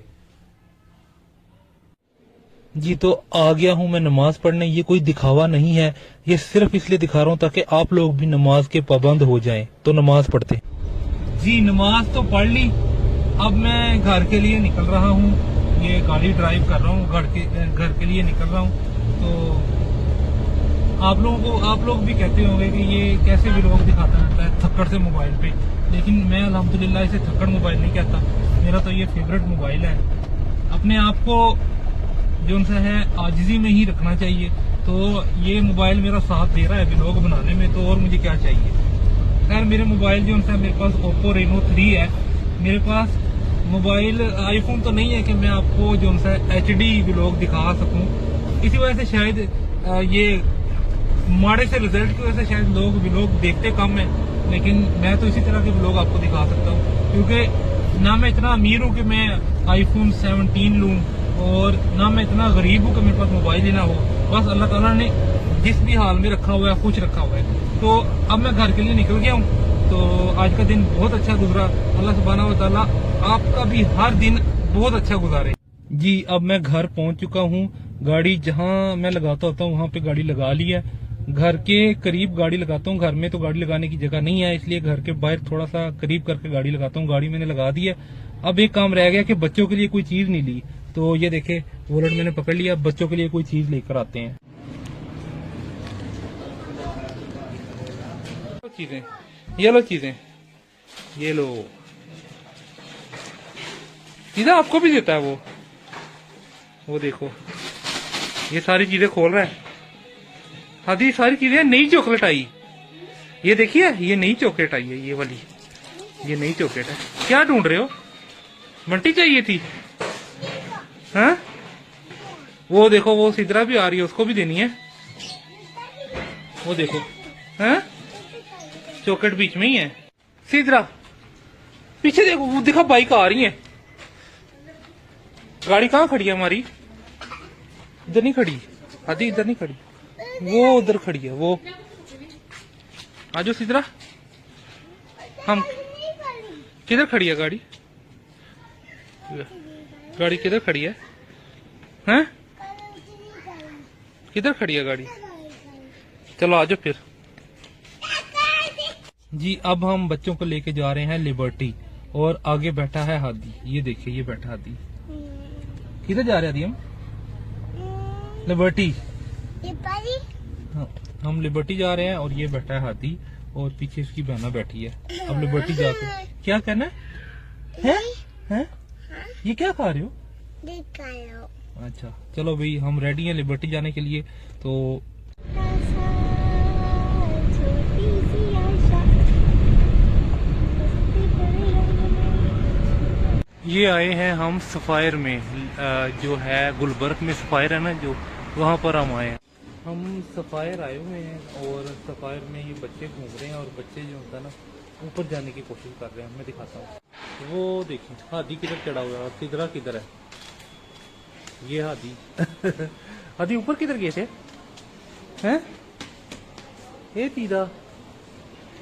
जी तो आ गया हूं मैं नमाज पढ़ने। ये कोई दिखावा नहीं है, ये सिर्फ इसलिए दिखा रहा हूं ताकि आप लोग भी नमाज के पाबंद हो जाएं, तो नमाज पढ़ते। जी नमाज तो पढ़ ली, अब मैं घर के लिए निकल रहा हूँ। ये गाड़ी ड्राइव कर रहा हूँ, घर के लिए निकल रहा हूँ। तो आप लोग भी कहते होंगे कि ये कैसे व्लॉग दिखाता रहता है थक्कड़ से मोबाइल पे, लेकिन मैं अल्हम्दुलिल्लाह इसे थक्कड़ मोबाइल नहीं कहता। मेरा तो ये फेवरेट मोबाइल है। अपने आप को जो उनसे है आजिजी में ही रखना चाहिए। तो ये मोबाइल मेरा साथ दे रहा है व्लॉग बनाने में, तो और मुझे क्या चाहिए। खैर मेरे मोबाइल जो उनसे, मेरे पास ओप्पो रेनो 3 है। मेरे पास मोबाइल आईफोन तो नहीं है कि मैं आपको जो उनसे HD व्लॉग दिखा सकूं। इसी वजह से शायद ये माड़े से रिजल्ट की वजह से शायद लोग व्लॉग देखते कम है, लेकिन मैं तो इसी तरह के व्लॉग आपको दिखा सकता हूँ। क्योंकि ना मैं इतना अमीर हूँ कि मैं iPhone 17 लूँ और ना मैं इतना गरीब हूँ कि मेरे पास मोबाइल ही ना हो। बस अल्लाह ताला ने जिस भी हाल में रखा हुआ है, खुश रखा हुआ है। तो अब मैं घर के लिए निकल गया हूँ। तो आज का दिन बहुत अच्छा गुजरा। अल्लाह सुब्हानहू व तआला आपका भी हर दिन बहुत अच्छा गुजारे। जी अब मैं घर पहुंच चुका हूं। गाड़ी जहां मैं लगाता होता हूं वहां पे गाड़ी लगा ली है। घर के करीब गाड़ी लगाता हूं, घर में तो गाड़ी लगाने की जगह नहीं है, इसलिए घर के बाहर थोड़ा सा करीब करके गाड़ी लगाता हूं। गाड़ी मैंने लगा दी है। अब एक काम रह गया कि बच्चों के लिए कोई चीज नहीं ली। तो ये देखे वॉलेट मैंने पकड़ लिया, बच्चों के लिए कोई चीज लेकर आते हैं। चीजें ये लो, चीजें ये लो, चीजें आपको भी देता है वो देखो ये सारी चीजें खोल रहा है। आधी सारी चीजें नई चॉकलेट आई, ये देखिए, ये नई चॉकलेट आई है, ये वाली, ये नई चॉकलेट है। क्या ढूंढ रहे हो? मल्टी चाहिए थी? हाँ, वो देखो, वो सिद्रा भी आ रही है, उसको भी देनी है। वो देखो, हाँ, चॉकलेट बीच में ही है। सिद्रा पीछे देखो, वो देखो बाइक आ रही है। गाड़ी कहाँ खड़ी है हमारी? इधर नहीं खड़ी आदि, इधर नहीं खड़ी, वो उधर खड़ी है। वो आजो सिद्रा, हम किधर खड़ी है गाड़ी? गाड़ी किधर खड़ी है? हैं? किधर खड़ी है गाड़ी? चलो आजो फिर जी। अब हम बच्चों को लेके जा रहे हैं लिबर्टी, और आगे बैठा है हादी। ये देखिए, ये बैठा हादी। किधर जा रहे हैं हादी हम? लिबर्टी। हाँ, हम लिबर्टी जा रहे हैं, और ये बैठा है हादी, और पीछे इसकी बहना बैठी है। अब लिबर्टी जाके क्या कहना है? हैं? ये क्या खा रहे हो? अच्छा चलो भाई, हम रेडी हैं लिबर्टी जाने के लिए। तो ये आए हैं हम सफायर में, जो है गुलबर्ग में सफायर है ना, जो वहाँ पर हम आए हैं। हम सफायर आए हुए हैं, और सफायर में ये बच्चे घूम रहे हैं, और बच्चे जो होता है ना, ऊपर जाने की कोशिश कर रहे हैं। मैं दिखाता हूँ। वो देखिए हादी किधर चढ़ा हुआ है, और सिद्रा किधर है? ये हादी हादी ऊपर किधर गए थे? हैं? ये तीदा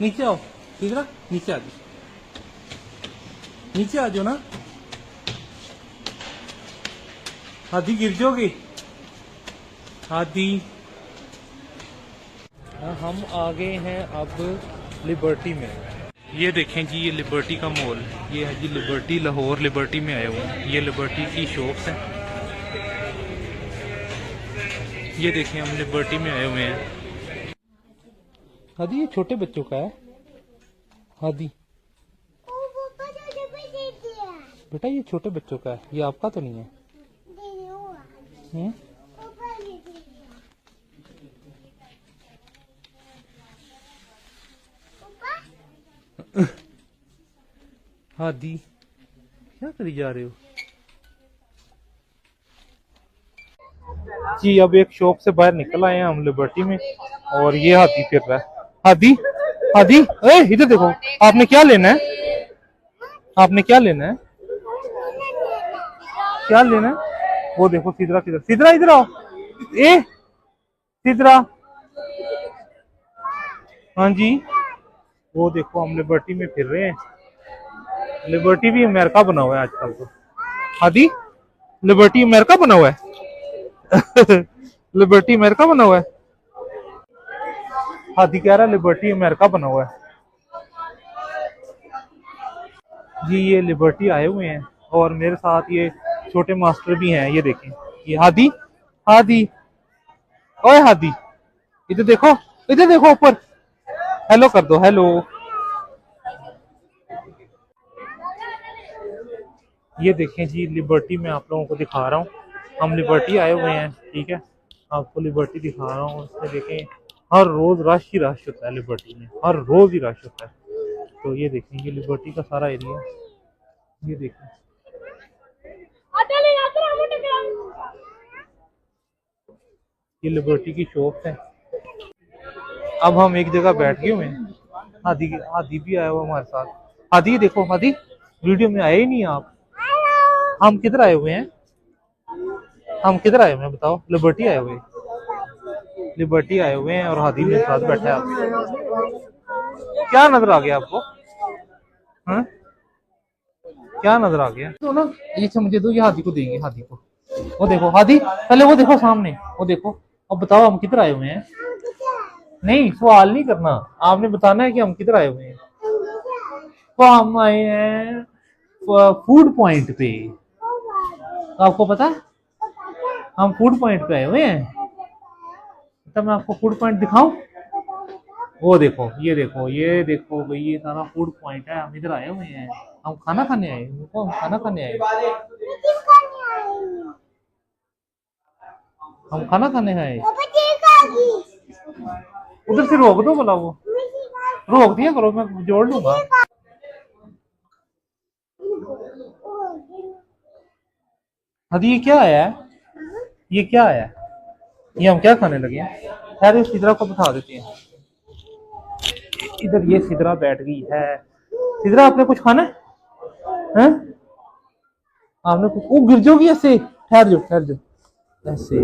नीचे आओ, सिद्रा नीचे आ गई, नीचे आ जाओ ना। हादी गिर जाओगे हादी। हम आ गए हैं अब लिबर्टी में। ये देखें जी, ये लिबर्टी का मॉल, ये है जी लिबर्टी, लाहौर लिबर्टी में आए हुए हैं। ये लिबर्टी की शॉप्स हैं। ये देखें, हम लिबर्टी में आए हुए हैं। हादी ये छोटे बच्चों का है। हादी बेटा, ये छोटे बच्चों का है, ये आपका तो नहीं है। हादी क्या करी जा रहे हो जी? अब एक शॉप से बाहर निकल आए हैं हम लिबर्टी में, और ये हादी फिर रहा है। हादी, हादी इधर देखो, आपने क्या लेना है? आपने क्या लेना है? क्या लेना है? वो देखो सिद्रा किधर, सिद्रा इधर आओ। ए सिद्रा, हाँ जी, वो देखो हम लिबर्टी में फिर रहे हैं। लिबर्टी भी अमेरिका बना हुआ है आजकल तो। हादी लिबर्टी अमेरिका बना हुआ है लिबर्टी अमेरिका बना हुआ है। हादी कह रहा है लिबर्टी अमेरिका बना हुआ है जी। ये लिबर्टी आए हुए हैं, और मेरे साथ ये छोटे मास्टर भी हैं। ये देखें, ये हादी, हादी ओए हादी, इधर देखो, इधर देखो ऊपर, हेलो कर दो, हेलो। ये देखें जी, लिबर्टी में आप लोगों को दिखा रहा हूँ। हम लिबर्टी आए हुए हैं, ठीक है, आपको लिबर्टी दिखा रहा हूँ। उसमें देखें, हर रोज रश ही रश होता है लिबर्टी में, हर रोज ही रश होता है। तो ये देखें, ये लिबर्टी का सारा एरिया, ये देखें, ये लिबर्टी की शॉप है। अब हम एक जगह बैठ गए हुए हैं। हादी, हादी भी आया हुआ हमारे साथ। हादी देखो, हादी वीडियो में आए ही नहीं आप। हम किधर आए हुए हैं? हम किधर आए हुए हैं बताओ? लिबर्टी आए हुए हैं, लिबर्टी आए हुए हैं, और हादी मेरे साथ बैठा है। आप क्या नजर आ गया आपको? हाँ, क्या नजर आ गया? तो ना ये मुझे दो, ये हादी को देंगे, हादी को। वो देखो हादी, पहले वो देखो सामने, वो देखो। अब बताओ हम किधर आए हुए हैं? नहीं, सवाल नहीं करना, आपने बताना है कि हम किधर आए हुए हैं। तो हम आए हैं फूड पॉइंट पे। तो आपको पता है हम फूड पॉइंट पे आए हुए हैं। तो मैं आपको फूड पॉइंट दिखाऊं? वो देखो, ये देखो, ये देखो भाई, ये सारा फूड पॉइंट है। हम इधर आए हुए हैं, हम खाना खाने आए। हम खाना खाने आए, हम खाना खाने आए। उधर से रोक दो बोला वो। रोक दिया करो, मैं जोड़ लूंगा। हदी ये क्या आया है, ये क्या आया है, ये हम क्या खाने लगे हैं? यार इस सिदरा को बिठा देते हैं इधर। ये सिदरा बैठ गई है। सिदरा आपने कुछ खाना है? हैं? आपने कुछ, वो गिर जाओगी ऐसे, ठहर जाओ ऐसे।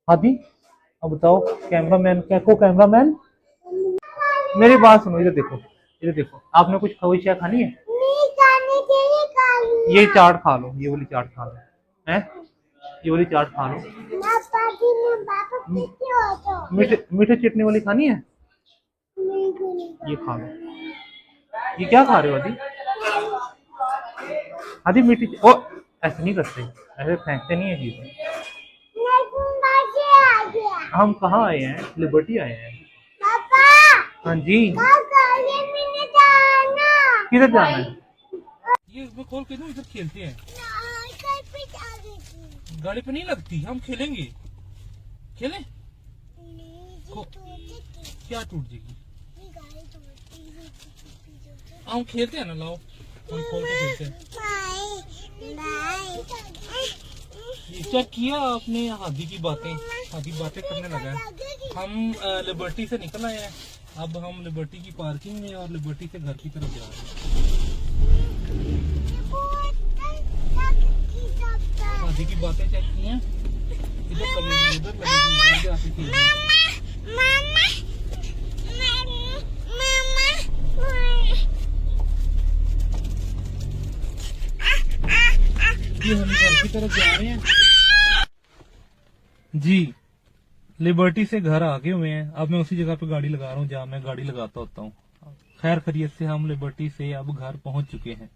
हादी अब बताओ, कैमरामैन क्या को, कैमरामैन मेरी बात सुनो, इधर देखो, आपने कुछ खविशा खानी है? ये चाट खा लो, ये वाली चाट खा लो, हैं? ये वाली चाट खा लो। मीठे चटनी वाली खानी है? ये खा लो। ये क्या खा रहे हो आदि? आदि मीठी, ओ ऐसे नहीं करते, ऐसे फेंकते नहीं है चीजें। हम कहाँ आए हैं? लिबर्टी आए हैं। हाँ जी, किधर जाना है? ये इसमें खोल के दूं, इधर खेलते हैं। गाड़ी पे नहीं लगती, हम खेलेंगे। खेलें? क्या टूट जाएगी? हम खेलते हैं ना, लाओ हम खोल के खेलते हैं। क्या किया आपने? हादी की बातें करने लगा है। हम लिबर्टी से निकल आए हैं, अब हम लिबर्टी की पार्किंग में और लिबर्टी से घर की तरफ जा रहे हैं। हादी की बातें चेक की हैं, इधर लगेगी उधर लगेगी, आके खेलेंगे। हम घर की तरफ जा रहे हैं जी। लिबर्टी से घर आगे हुए हैं, अब मैं उसी जगह पे गाड़ी लगा रहा हूँ जहाँ मैं गाड़ी लगाता होता हूँ। खैर खैरियत से हम लिबर्टी से अब घर पहुंच चुके हैं।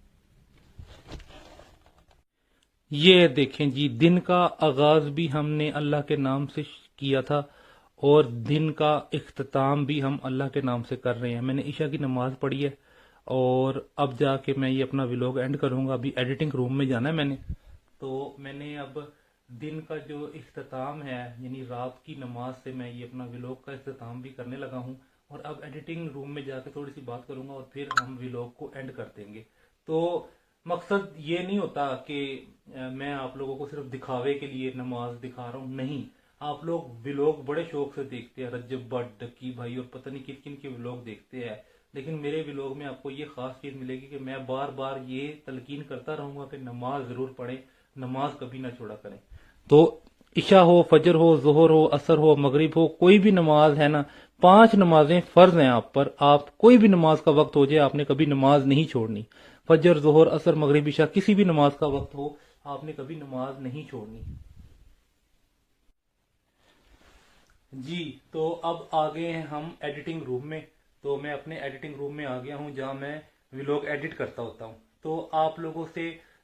ये देखें जी, दिन का आगाज भी हमने अल्लाह के नाम से किया था और दिन का इख्तिताम भी हम अल्लाह के नाम से कर रहे हैं। मैंने ईशा की नमाज पढ़ी है और अब जाके मैं ये अपना व्लॉग एंड करूंगा। अभी एडिटिंग रूम में जाना है मैंने अब दिन का जो इख्तिताम है, यानी रात की नमाज से मैं ये अपना व्लॉग का इख्तिताम भी करने लगा हूँ और अब एडिटिंग रूम में जाके थोड़ी सी बात करूंगा और फिर हम व्लॉग को एंड कर देंगे। तो मकसद ये नहीं होता कि मैं आप लोगों को सिर्फ दिखावे के लिए नमाज दिखा रहा हूँ, नहीं। आप लोग व्लॉग बड़े शौक से देखते हैं, रजब भट्ट, डक्की भाई और पता नहीं किन किन के व्लॉग देखते हैं, लेकिन मेरे व्लॉग में आपको ये खास चीज मिलेगी कि मैं बार बार ये तलकीन करता रहूंगा कि नमाज जरूर पढ़ें, नमाज कभी ना छोड़ा करें। तो इशा हो, फजर हो, जोहर हो, असर हो, मगरिब हो, कोई भी नमाज है ना, 5 नमाजें फर्ज हैं आप पर। आप कोई भी नमाज का वक्त हो जाए, आपने कभी नमाज नहीं छोड़नी। फजर, जोहर, असर, मगरिब, इशा, किसी भी नमाज का वक्त हो, आपने कभी नमाज नहीं छोड़नी जी। तो अब आ गए हैं हम एडिटिंग रूम में। तो मैं अपने एडिटिंग रूम में आ गया हूं जहां मैं व्लॉग एडिट करता होता हूं। तो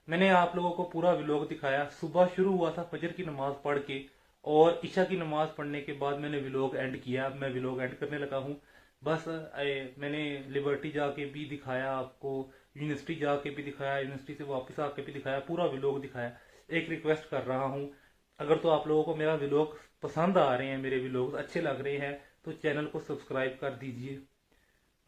मैंने आप लोगों को पूरा व्लॉग दिखाया। सुबह शुरू हुआ था फजर की नमाज पढ़ के और इशा की नमाज पढ़ने के बाद मैंने व्लॉग एंड किया। अब मैं व्लॉग एंड करने लगा हूं। बस मैंने लिबर्टी जाके भी दिखाया आपको, यूनिवर्सिटी जाके भी दिखाया, यूनिवर्सिटी से वापस आके भी दिखाया, पूरा व्लॉग दिखाया। एक रिक्वेस्ट कर रहा हूं, अगर तो आप लोगों को मेरा व्लॉग पसंद आ रहे हैं, मेरे व्लॉग अच्छे लग रहे हैं, तो चैनल को सब्सक्राइब कर दीजिए,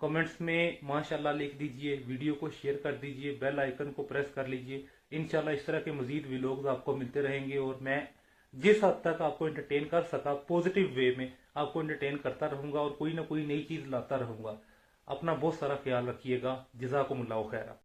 कमेंट्स में माशाल्लाह लिख दीजिए, वीडियो को शेयर कर दीजिए, बेल आइकन को प्रेस कर लीजिए। इंशाल्लाह इस तरह के मजीद व्लॉग्स आपको मिलते रहेंगे और मैं जिस हद तक आपको एंटरटेन कर सका पॉजिटिव वे में आपको एंटरटेन करता रहूंगा और कोई ना कोई नई चीज लाता रहूंगा। अपना बहुत सारा ख्याल रखिएगा। जज़ाकुमुल्लाह खैरा।